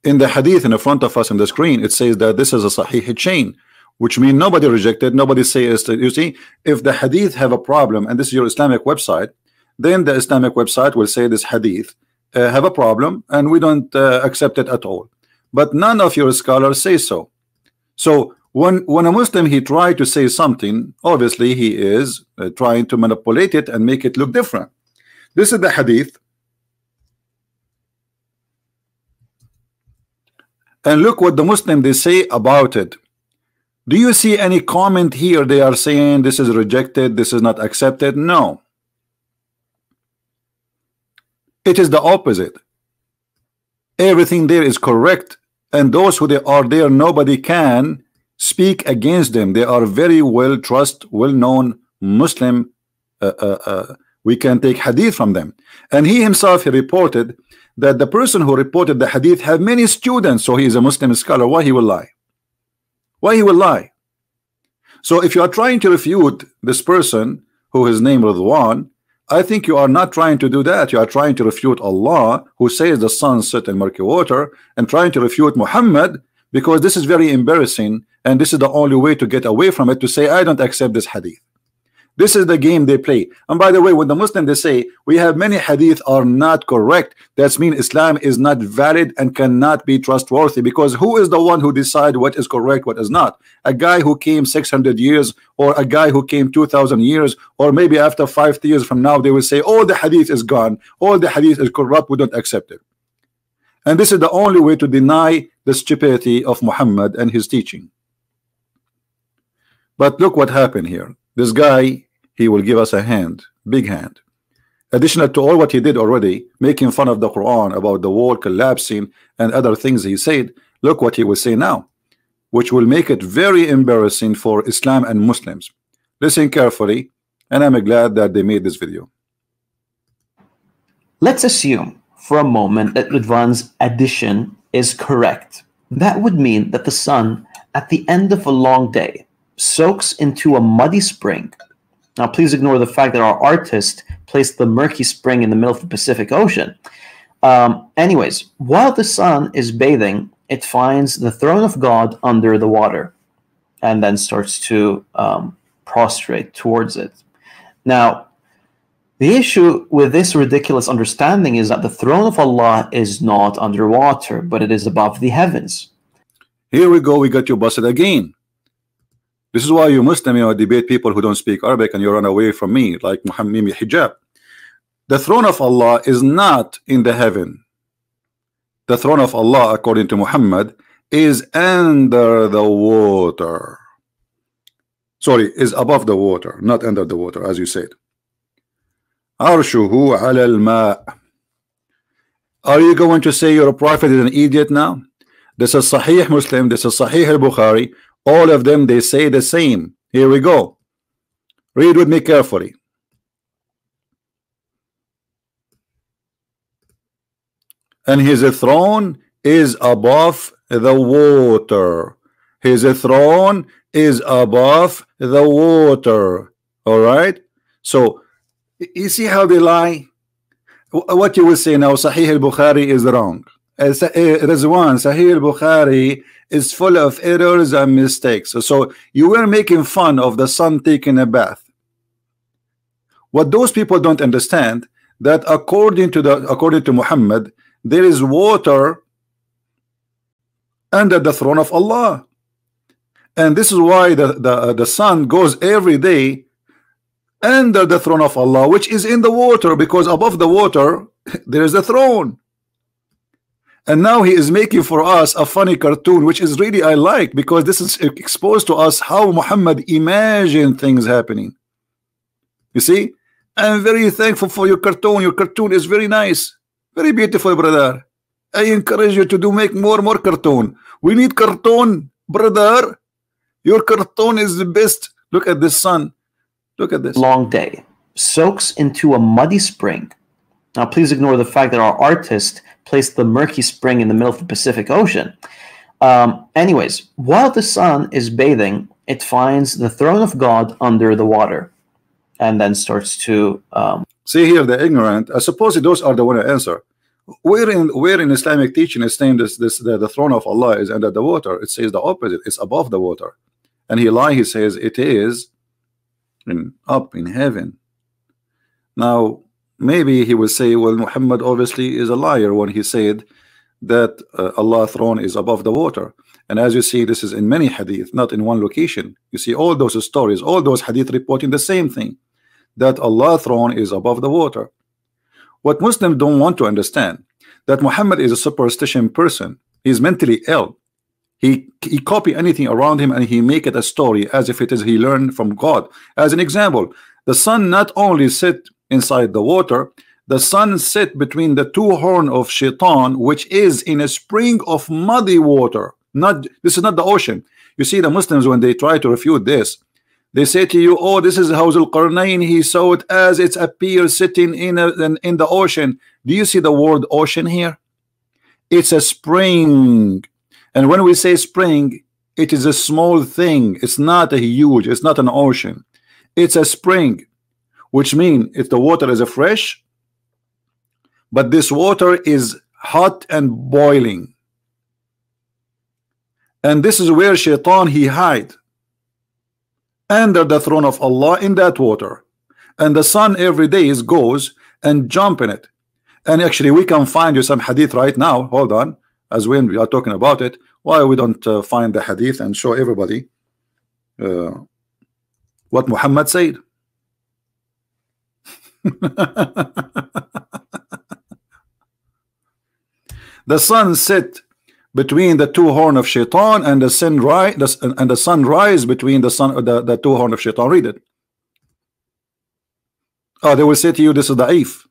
In the hadith in the front of us on the screen, it says that this is a sahih chain, which means nobody rejected, nobody says. You see, if the hadith have a problem, and this is your Islamic website, then the Islamic website will say this hadith have a problem, and we don't accept it at all. But none of your scholars say so. So when a Muslim he try to say something, obviously he is trying to manipulate it and make it look different. This is the hadith. And look what the Muslim they say about it. Do you see any comment here? They are saying this is rejected, this is not accepted. No, it is the opposite. Everything there is correct, and those who they are there, nobody can speak against them. They are very well trusted, well-known Muslim. We can take hadith from them. And he himself he reported that the person who reported the hadith had many students, so he is a Muslim scholar. Why he will lie? Why he will lie? So if you are trying to refute this person who is named Rizzwan, I think you are not trying to do that. You are trying to refute Allah, who says the sun set in murky water, and trying to refute Muhammad, because this is very embarrassing, and this is the only way to get away from it, to say I don't accept this hadith. This is the game they play. And by the way, when the Muslim they say we have many hadith are not correct, that means Islam is not valid and cannot be trustworthy, because who is the one who decide what is correct, what is not? A guy who came 600 years, or a guy who came 2,000 years, or maybe after 5 years from now they will say all the hadith is gone, all the hadith is corrupt, we don't accept it. And this is the only way to deny the stupidity of Muhammad and his teaching. But look what happened here. This guy, he will give us a hand, big hand. Additional to all what he did already, making fun of the Quran about the wall collapsing and other things he said, look what he will say now, which will make it very embarrassing for Islam and Muslims. Listen carefully, and I'm glad that they made this video. Let's assume for a moment that Rizzwan's addition is correct. That would mean that the sun, at the end of a long day, soaks into a muddy spring. Now, please ignore the fact that our artist placed the murky spring in the middle of the Pacific Ocean. Anyways, while the sun is bathing, it finds the throne of God under the water and then starts to prostrate towards it. Now, the issue with this ridiculous understanding is that the throne of Allah is not underwater, but it is above the heavens. Here we go, we got you busted again. This is why you Muslim, debate people who don't speak Arabic, and you run away from me, like Muhammad Hijab. The throne of Allah is not in the heaven. The throne of Allah, according to Muhammad, is under the water. Sorry, is above the water, not under the water, as you said. Arshuhu ala al-ma'. Are you going to say your prophet is an idiot now? This is Sahih Muslim, this is Sahih al-Bukhari. All of them, they say the same. Here we go. Read with me carefully. And his throne is above the water. His throne is above the water. All right? So, you see how they lie? What you will say now, Sahih al-Bukhari is wrong. Rizzwan, Sahih Bukhari is full of errors and mistakes. So you were making fun of the sun taking a bath. What those people don't understand, that according to Muhammad, there is water under the throne of Allah, and this is why the sun goes every day under the throne of Allah, which is in the water, because above the water there is a throne. And now he is making for us a funny cartoon, which is really I like, because this is exposed to us how Muhammad imagined things happening. You see, I'm very thankful for your cartoon. Your cartoon is very nice, very beautiful, brother. I encourage you to make more cartoon. We need cartoon, brother. Your cartoon is the best. Look at this sun. Look at this. Long day soaks into a muddy spring. Now, please ignore the fact that our artist placed the murky spring in the middle of the Pacific Ocean. Anyways, while the sun is bathing, it finds the throne of God under the water, and then starts to see here the ignorant. I suppose those are the one to answer. Where in Islamic teaching is saying the throne of Allah is under the water? It says the opposite. It's above the water, and he says it is up in heaven. Now maybe he will say, well, Muhammad obviously is a liar when he said that Allah's throne is above the water. And as you see, this is in many hadith, not in one location. You see all those stories, all those hadith reporting the same thing, that Allah's throne is above the water. What Muslims don't want to understand, that Muhammad is a superstition person. He's mentally ill. He copy anything around him and he make it a story as if it is he learned from God. As an example, the sun not only sit inside the water, the sun sit between the two horns of shaitan, which is in a spring of muddy water. This is not the ocean. You see, the Muslims, when they try to refute this, they say to you, oh, this is how Al-Qarnayn, he saw it as it appears sitting in the ocean. Do you see the word ocean here? It's a spring. And when we say spring, it is a small thing. It's not a huge, it's not an ocean. It's a spring, which means if the water is fresh, but this water is hot and boiling. And this is where shaitan he hide under the throne of Allah in that water. And the sun every day goes and jump in it. And actually we can find you some hadith right now. Hold on, as when we are talking about it, why we don't find the hadith and show everybody what Muhammad said. The sun set between the two horns of shaitan, and the sun rise between the two horns of shaitan. Read it. Oh, they will say to you, this is da'if.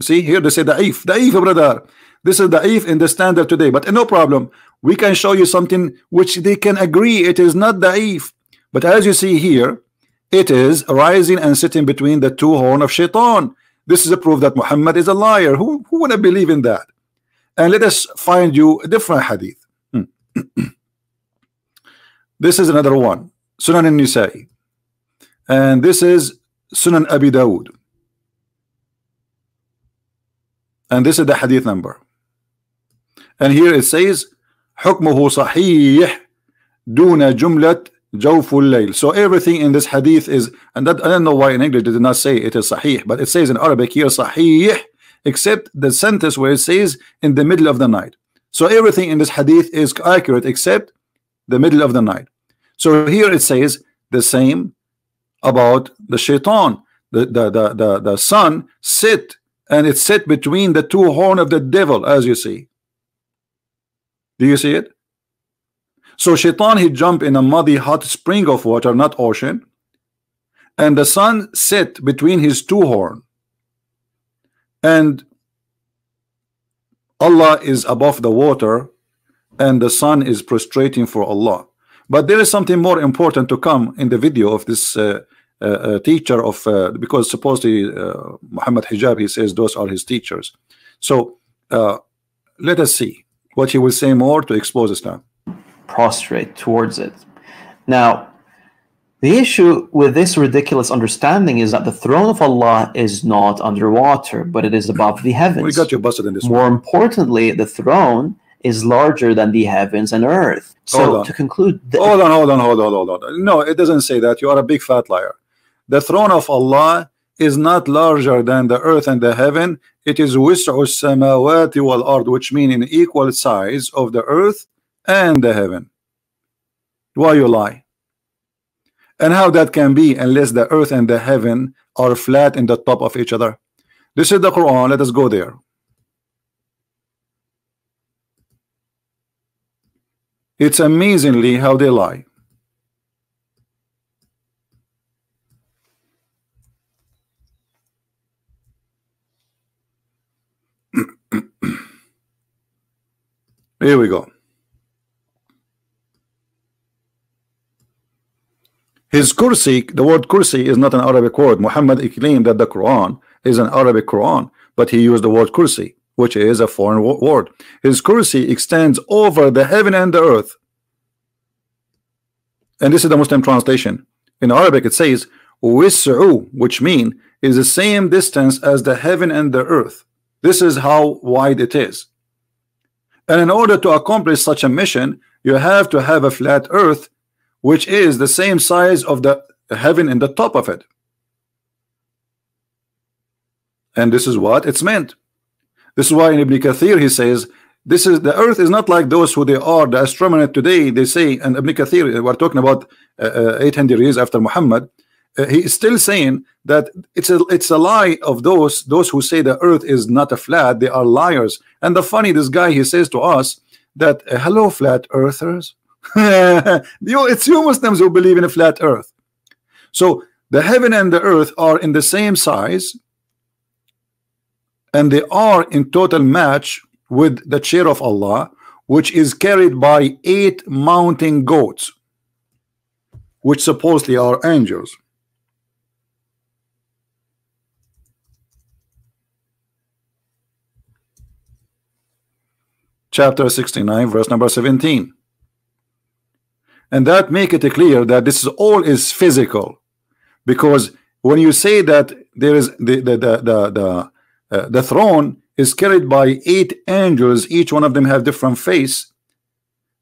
See here, they say da'if, brother. This is da'if in the standard today, but no problem. We can show you something which they can agree it is not da'if. But as you see here, it is rising and sitting between the two horns of shaitan. This is a proof that Muhammad is a liar. Who would have believe in that? And let us find you a different hadith. This is another one, Sunan al-Nisa'i, and this is Sunan Abi Dawud, and this is the hadith number. And here it says, حكمه صحيح دون جملة جوف الليل. So everything in this hadith is, and that, I don't know why in English they did not say it is sahih, but it says in Arabic here sahih, except the sentence where it says in the middle of the night. So everything in this hadith is accurate except the middle of the night. So here it says the same about the shaitan. The sun sit, and it sit between the two horns of the devil, as you see. Do you see it? So shaitan, he jump in a muddy hot spring of water, not ocean, and the sun sit between his two horns, and Allah is above the water, and the sun is prostrating for Allah. But there is something more important to come in the video of this teacher of because supposedly Muhammad Hijab, he says those are his teachers. So let us see what he will say more to expose Islam. Prostrate towards it. Now, The issue with this ridiculous understanding is that the throne of Allah is not underwater, but it is above the heavens. We got you busted in this More one. importantly, the throne is larger than the heavens and earth. So to conclude... Hold on. No, it doesn't say that. You are a big fat liar. The throne of Allah is not larger than the earth and the heaven. It is wis'u samawati wal ard, which means in equal size of the earth and the heaven. Why you lie? And how that can be unless the earth and the heaven are flat in the top of each other? This is the Quran. Let us go there. It's amazingly how they lie. Here we go. His kursi, the word kursi is not an Arabic word. Muhammad claimed that the Quran is an Arabic Quran, but he used the word kursi, which is a foreign word. His kursi extends over the heaven and the earth. And this is the Muslim translation. In Arabic it says wis'u, which means is the same distance as the heaven and the earth. This is how wide it is. And in order to accomplish such a mission, you have to have a flat earth, which is the same size of the heaven in the top of it. And this is what it's meant. This is why in Ibn Kathir he says, this is the earth is not like those who they are, the astronomers today, they say, and Ibn Kathir, we're talking about 800 years after Muhammad, he is still saying that it's a lie of those who say the earth is not a flat. They are liars. And the funny, this guy, he says to us that hello flat earthers. It's you Muslims who believe in a flat earth. So the heaven and the earth are in the same size, and they are in total match with the chair of Allah, which is carried by 8 mounting goats, which supposedly are angels. Chapter 69, verse number 17. And that make it clear that this is all is physical, because when you say that there is the throne is carried by 8 angels, each one of them have different face,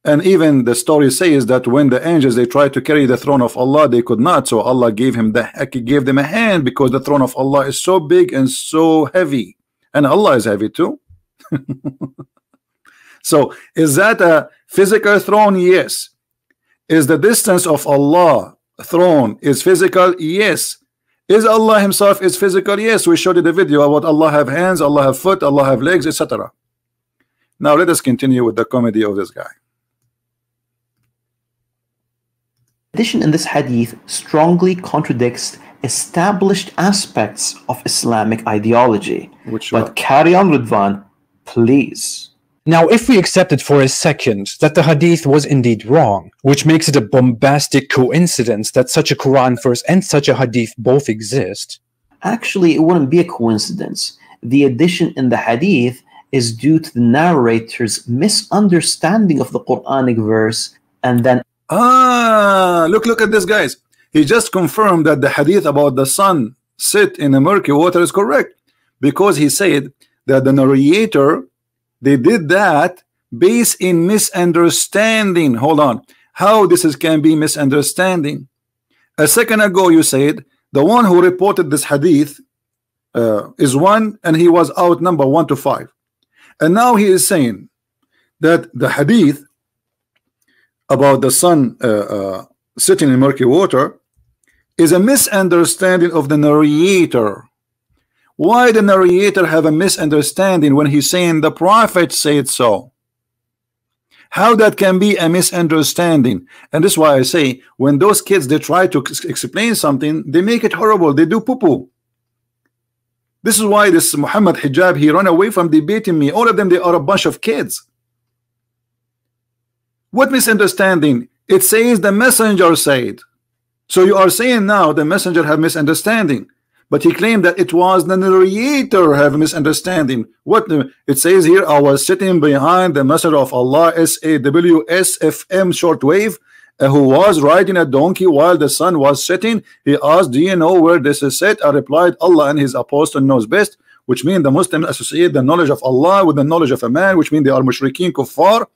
and even the story says that when the angels they tried to carry the throne of Allah, they could not, so Allah gave them a hand, because the throne of Allah is so big and so heavy, and Allah is heavy too. So is that a physical throne? Yes. Is the distance of Allah throne is physical? Yes. Is Allah himself is physical? Yes. We showed you the video about Allah have hands, Allah have foot, Allah have legs, etc. Now let us continue with the comedy of this guy. Addition in this hadith strongly contradicts established aspects of Islamic ideology. But carry on, Rizzwan, please. Now, if we accept it for a second that the hadith was indeed wrong, which makes it a bombastic coincidence that such a Quran verse and such a hadith both exist. Actually, it wouldn't be a coincidence. The addition in the hadith is due to the narrator's misunderstanding of the Quranic verse, and then... Look at this, guys. He just confirmed that the hadith about the sun sit in a murky water is correct, because he said that the narrator, they did that based in misunderstanding. Hold on. How this can be misunderstanding? A second ago you said the one who reported this hadith is one, and he was outnumbered 1 to 5. And now he is saying that the hadith about the sun sitting in murky water is a misunderstanding of the narrator. Why the narrator have a misunderstanding when he's saying the prophet said so? How that can be a misunderstanding? And this is why I say when those kids they try to explain something, they make it horrible. They do poo-poo. This is why this Muhammad Hijab, he run away from debating me. All of them, they are a bunch of kids. What misunderstanding? It says the messenger said. So you are saying now the messenger have misunderstanding. But he claimed that it was the narrator have a misunderstanding. What it says here, I was sitting behind the messenger of Allah, SAW SFM shortwave, who was riding a donkey while the sun was setting. He asked, do you know where this is set? I replied, Allah and his apostle knows best, which means the Muslims associate the knowledge of Allah with the knowledge of a man, which means they are mushrikeen, kuffar,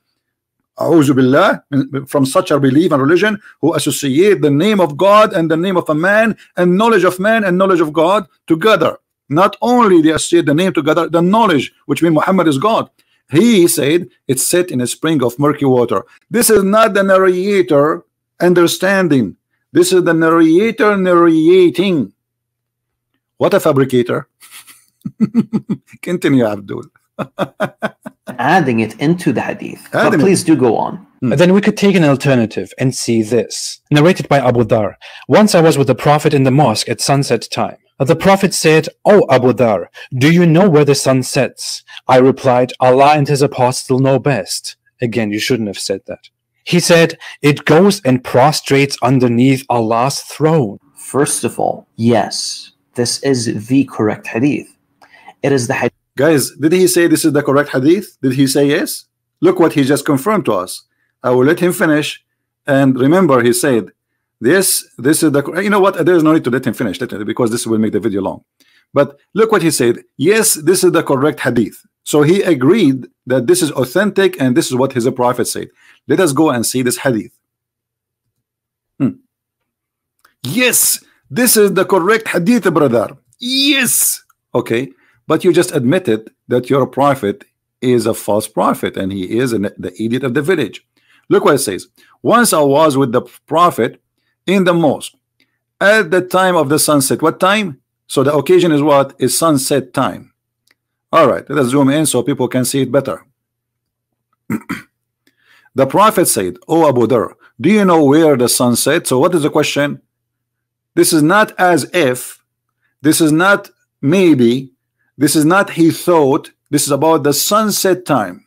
a'udhu billah, from such a belief and religion, who associate the name of God and the name of a man and knowledge of man and knowledge of God together. Not only they associate the name together, the knowledge, which means Muhammad is God. He said it's set in a spring of murky water. This is not the narrator understanding. This is the narrator narrating. What a fabricator. Continue, Abdul. Adding it into the hadith. But please do go on. Then we could take an alternative and see this. Narrated by Abu Dhar. Once I was with the Prophet in the mosque at sunset time. The Prophet said, "Oh Abu Dhar, do you know where the sun sets?" I replied, "Allah and his apostle know best." Again, you shouldn't have said that. He said, "It goes and prostrates underneath Allah's throne." First of all, yes, this is the correct hadith. It is the hadith. Guys, did he say this is the correct hadith? Did he say yes? Look what he just confirmed to us. I will let him finish. And remember, he said, this is the, you know what, there is no need to let him finish, because this will make the video long. But look what he said. Yes, this is the correct hadith. So he agreed that this is authentic and this is what his prophet said. Let us go and see this hadith. Yes, this is the correct hadith, brother. Yes. Okay, but you just admitted that your prophet is a false prophet and he is the idiot of the village. Look what it says. Once I was with the prophet in the mosque at the time of the sunset. What time? So the occasion is what? Is sunset time. All right, let us zoom in so people can see it better. The prophet said, "Oh Abu Dhar, do you know where the sun sets?" So what is the question? This is not as if, this is not maybe, this is not he thought, this is about the sunset time.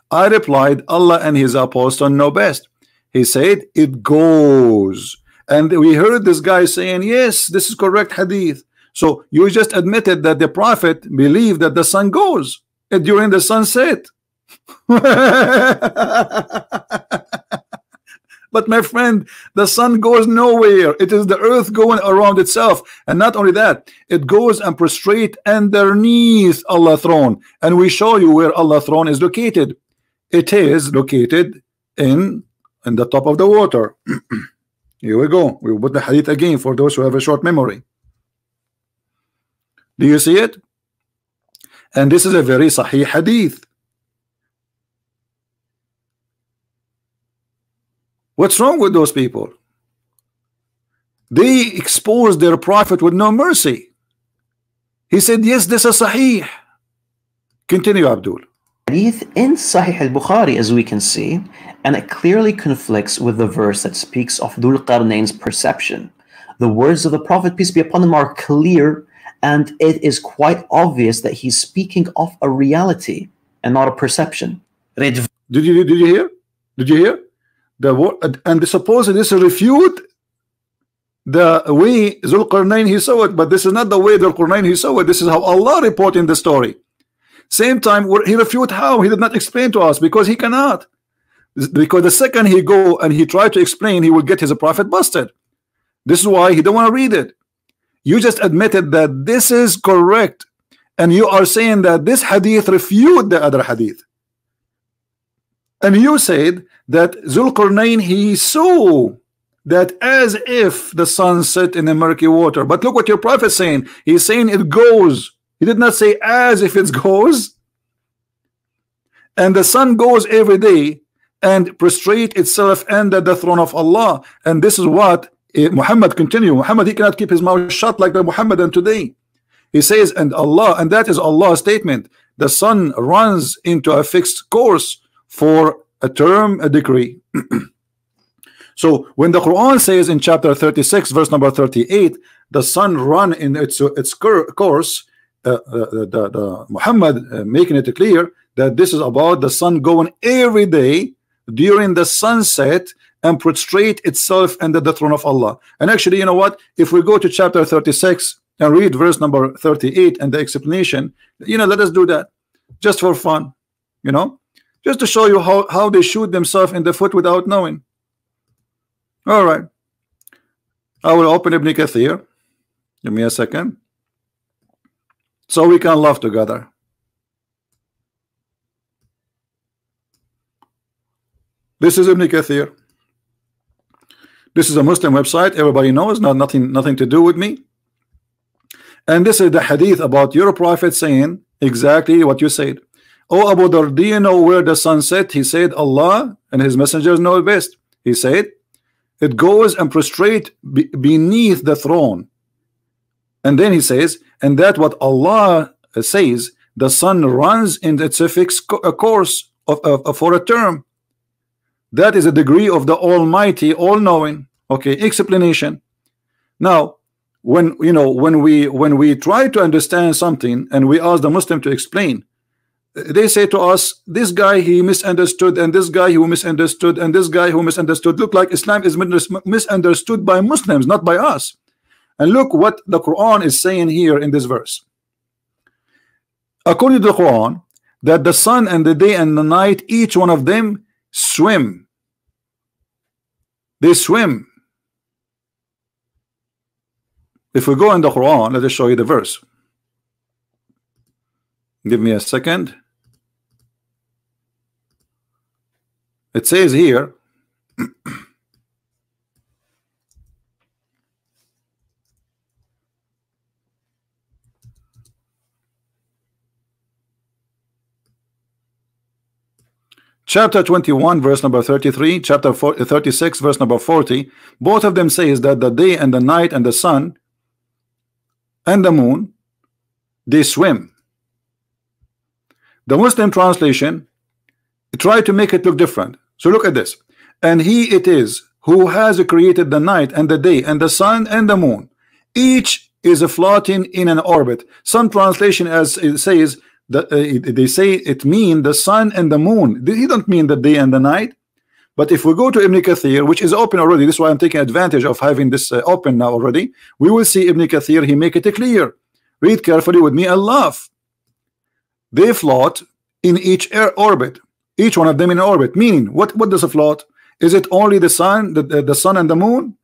I replied, Allah and his apostle know best. He said, it goes. And we heard this guy saying, yes, this is correct hadith. So you just admitted that the prophet believed that the sun goes during the sunset. But my friend, the sun goes nowhere. It is the earth going around itself. And not only that, it goes and prostrate underneath Allah's throne. And we show you where Allah's throne is located. It is located in the top of the water. Here we go. We will put the hadith again for those who have a short memory. Do you see it? And this is a very sahih hadith. What's wrong with those people? They exposed their prophet with no mercy. He said, yes, this is sahih. Continue, Abdul. Hadith in Sahih al-Bukhari, as we can see, and it clearly conflicts with the verse that speaks of Dhul Qarnayn's perception. The words of the Prophet, peace be upon him, are clear, and it is quite obvious that he's speaking of a reality and not a perception. Did you hear? Did you hear? The word, and supposedly this refute the way Dhul Qarnayn he saw it, but this is not the way Dhul Qarnayn he saw it. This is how Allah reporting the story. Same time, he refute how? He did not explain to us because he cannot. Because the second he go and he try to explain, he will get his prophet busted. This is why he don't want to read it. You just admitted that this is correct, and you are saying that this hadith refute the other hadith. And you said that Dhul Qarnayn he saw that as if the sun set in the murky water. But look what your prophet is saying. He's saying it goes. He did not say as if it goes. And the sun goes every day and prostrate itself under the throne of Allah. And this is what Muhammad continue. Muhammad, he cannot keep his mouth shut like the Muhammadan today. He says, and Allah, and that is Allah's statement. The sun runs into a fixed course for a term, a decree. So when the Quran says in chapter 36, verse number 38, the sun run in its course, Muhammad making it clear that this is about the sun going every day during the sunset and prostrate itself under the throne of Allah. And actually, you know what? If we go to chapter 36 and read verse number 38 and the explanation, you know, let us do that just for fun, you know, just to show you how they shoot themselves in the foot without knowing. All right. I will open Ibn Kathir. Give me a second. So we can laugh together. This is Ibn Kathir. This is a Muslim website. Everybody knows, nothing to do with me. And this is the hadith about your prophet saying exactly what you said. Oh Abu Dhar, do you know where the sun set? He said, Allah and his messengers know best. He said, it goes and prostrate beneath the throne. And then he says, and that what Allah says, the sun runs in its fixed course for a term. That is a degree of the Almighty, all-knowing. Okay, explanation. Now, when we try to understand something and we ask the Muslim to explain, they say to us, this guy he misunderstood, and this guy who misunderstood, and this guy who misunderstood. Look like Islam is misunderstood by Muslims, not by us. And look what the Quran is saying here in this verse. According to the Quran, that the sun and the day and the night, each one of them swim. They swim. If we go in the Quran, let us show you the verse. Give me a second. It says here, chapter 21 verse number 33, chapter 36 verse number 40, both of them says that the day and the night and the sun and the moon, they swim. The Muslim translation try to make it look different. So look at this. And he it is who has created the night and the day and the sun and the moon. Each is floating in an orbit. Some translation as it says that they say it mean the sun and the moon. He don't mean the day and the night. But if we go to Ibn Kathir, which is open already, this is why I'm taking advantage of having this open now already, we will see Ibn Kathir, he make it clear. Read carefully with me and laugh. They float in each orbit, each one of them in orbit. Meaning, what does a float? Is it only the sun, the sun and the moon?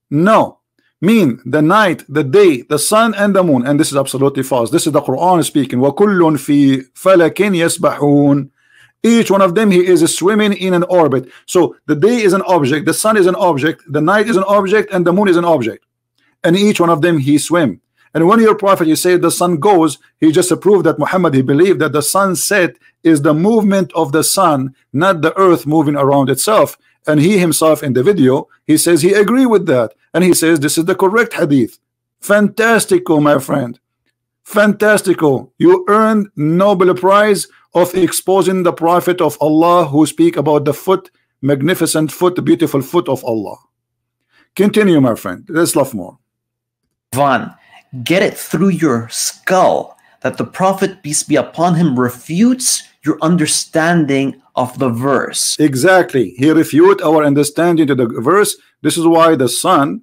No. Mean the night, the day, the sun and the moon. And this is absolutely false. This is the Quran speaking. وَكُلٌّ فِي فَلَكٍ يَسْبَحُونَ. Each one of them, he is swimming in an orbit. So the day is an object, the sun is an object, the night is an object, and the moon is an object. And each one of them, he swim. And when your prophet, you say the sun goes, he just proved that Muhammad, he believed that the sunset is the movement of the sun, not the earth moving around itself. And he himself in the video, he says he agree with that. And he says this is the correct hadith. Fantastico, my friend. Fantastico. You earned Nobel Prize of exposing the prophet of Allah who speak about the foot, magnificent foot, beautiful foot of Allah. Continue, my friend. Let's love more. Rizzwan, get it through your skull that the prophet, peace be upon him, refutes your understanding of the verse. Exactly. He refute our understanding to the verse. This is why the sun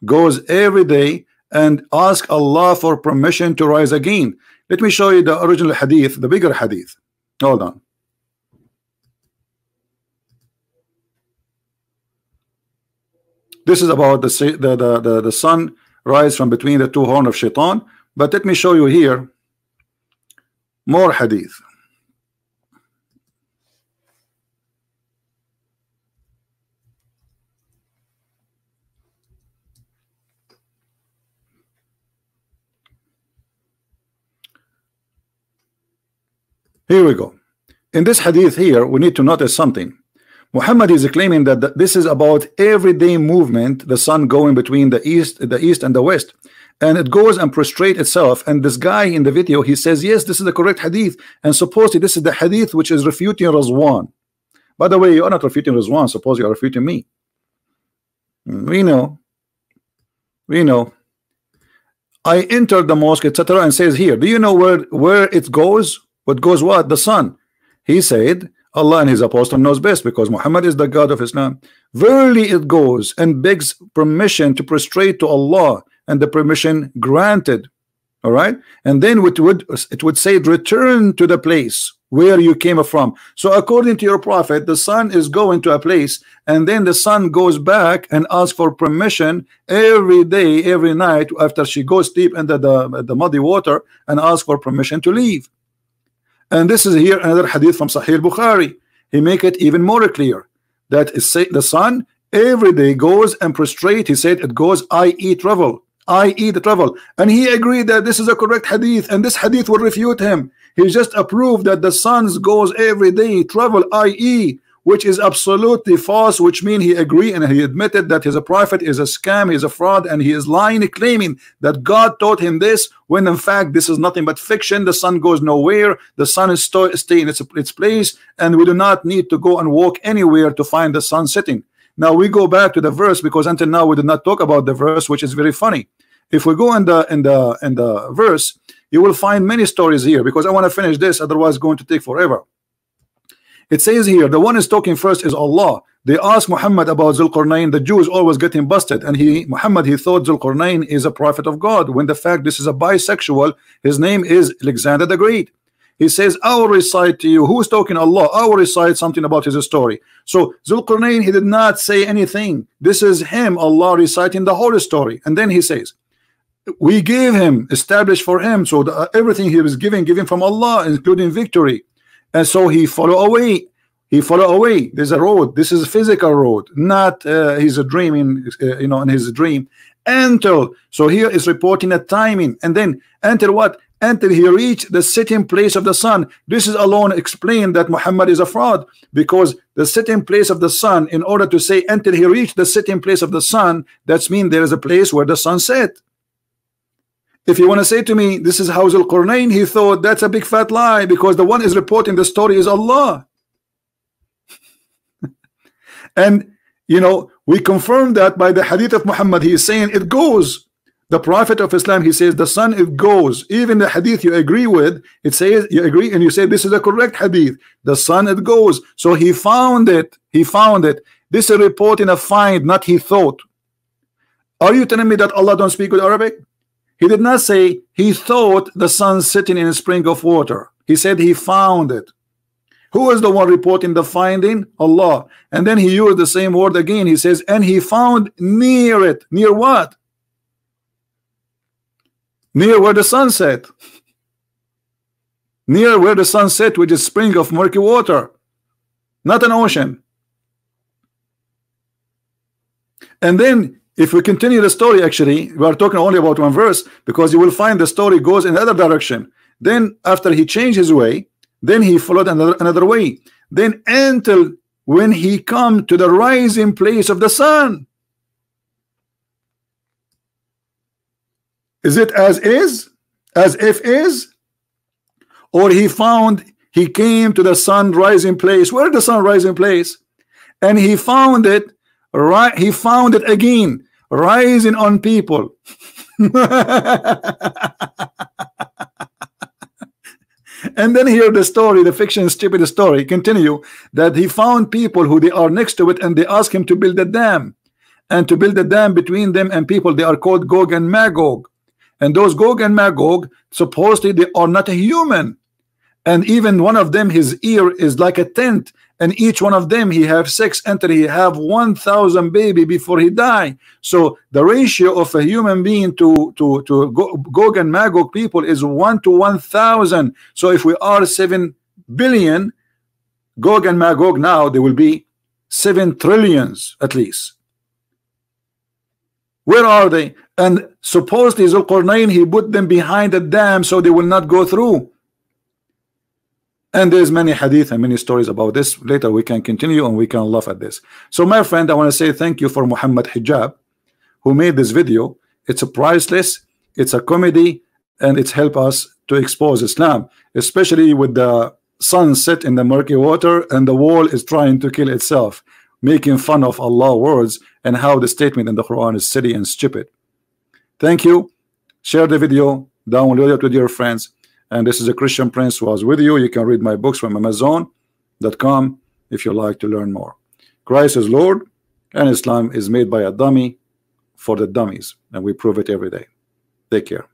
goes every day and ask Allah for permission to rise again. Let me show you the original hadith, the bigger hadith. Hold on. This is about the sun rise from between the two horns of shaitan. But let me show you here more hadith. Here we go. In this hadith here, we need to notice something. Muhammad is claiming that this is about everyday movement, the sun going between the east and the west, and it goes and prostrate itself. And this guy in the video, he says, yes, this is the correct hadith, and supposedly this is the hadith which is refuting Rizzwan. By the way, you are not refuting Rizzwan. Suppose you are refuting me. We know. I entered the mosque, etc., and says here, do you know where it goes? What goes what? The sun. He said, Allah and his apostle knows best, because Muhammad is the God of Islam. Verily it goes and begs permission to prostrate to Allah, and the permission granted. All right, and then it would say return to the place. where you came from. So according to your prophet, the sun is going to a place, and then the sun goes back and asks for permission every day, every night, after she goes deep into the muddy water, and asks for permission to leave. And this is here another hadith from Sahih Bukhari. He make it even more clear that the sun every day goes and prostrate. He said it goes, i.e. travel, i.e. the travel, and he agreed that this is a correct hadith, and this hadith will refute him. He just approved that the sun goes every day travel, i.e., which is absolutely false, which means he agreed and he admitted that his prophet is a scam, he is a fraud, and he is lying, claiming that God taught him this, when in fact this is nothing but fiction. The sun goes nowhere, the sun is staying in its place, and we do not need to go and walk anywhere to find the sun setting. Now we go back to the verse, because until now we did not talk about the verse, which is very funny. If we go in the verse, you will find many stories here, because I want to finish this, otherwise it's going to take forever. It says here, the one is talking first is Allah. They asked Muhammad about Zulqarnain. The Jews always getting busted, and Muhammad thought Zulqarnain is a prophet of God, when the fact this is a bisexual. His name is Alexander the Great. He says, I will recite to you. Who is talking? Allah. I will recite something about his story. So Zulqarnain, he did not say anything. This is him, Allah, reciting the whole story. And then he says, we gave him, established for him, so everything he was given from Allah, including victory. And so he follow away. He follow away. There's a road. This is a physical road, not he's dreaming, in his dream. Until, so here is reporting a timing, and then until what? Until he reached the sitting place of the sun. This is alone explained that Muhammad is a fraud, because the sitting place of the sun, in order to say until he reached the sitting place of the sun, that's mean there is a place where the sun set. If you want to say to me, this is how Zulqarnain, he thought, that's a big fat lie, because the one is reporting the story is Allah. And we confirm that by the hadith of Muhammad. He is saying it goes. The Prophet of Islam, he says the sun, it goes. Even the hadith you agree with, it says you agree and you say this is a correct hadith. The sun, it goes. So he found it. He found it. This is reporting a find, not he thought. Are you telling me that Allah don't speak with Arabic? He did not say he thought the sun sitting in a spring of water. He said he found it. Who is the one reporting the finding? Allah. And then he used the same word again. He says, and he found near it. Near what? Near where the sun set. Near where the sun set, which is spring of murky water, not an ocean. And then if we continue the story, actually we are talking only about one verse, because you will find the story goes in the other direction. Then after he changed his way, then he followed another way, then until when he come to the rising place of the sun. Is it as is, as if is, or he came to the sun rising place? Where the sun rising place? And he found it, right? He found it again, rising on people. And then here the story, the fiction stupid story continue, that he found people who they are next to it, and they ask him to build a dam, and to build a dam between them and people. They are called Gog and Magog, and those Gog and Magog supposedly they are not a human, and even one of them, his ear is like a tent, and each one of them he have sex until he have 1,000 baby before he die. So the ratio of a human being to Gog and Magog people is 1 to 1,000. So if we are 7 billion, Gog and Magog now there will be 7 trillions at least. Where are they? And supposedly Zulqarnain, he put them behind a dam so they will not go through. And there's many hadith and many stories about this. Later we can continue and we can laugh at this. So my friend, I want to say thank you for Muhammad Hijab, who made this video. It's a priceless, it's a comedy, and it's helped us to expose Islam, especially with the sun set in the murky water and the wall is trying to kill itself, making fun of Allah's words and how the statement in the Quran is silly and stupid. Thank you. Share the video, download it with your friends. And this is a Christian Prince who was with you. You can read my books from Amazon.com if you like to learn more. Christ is Lord, and Islam is made by a dummy for the dummies, and we prove it every day. Take care.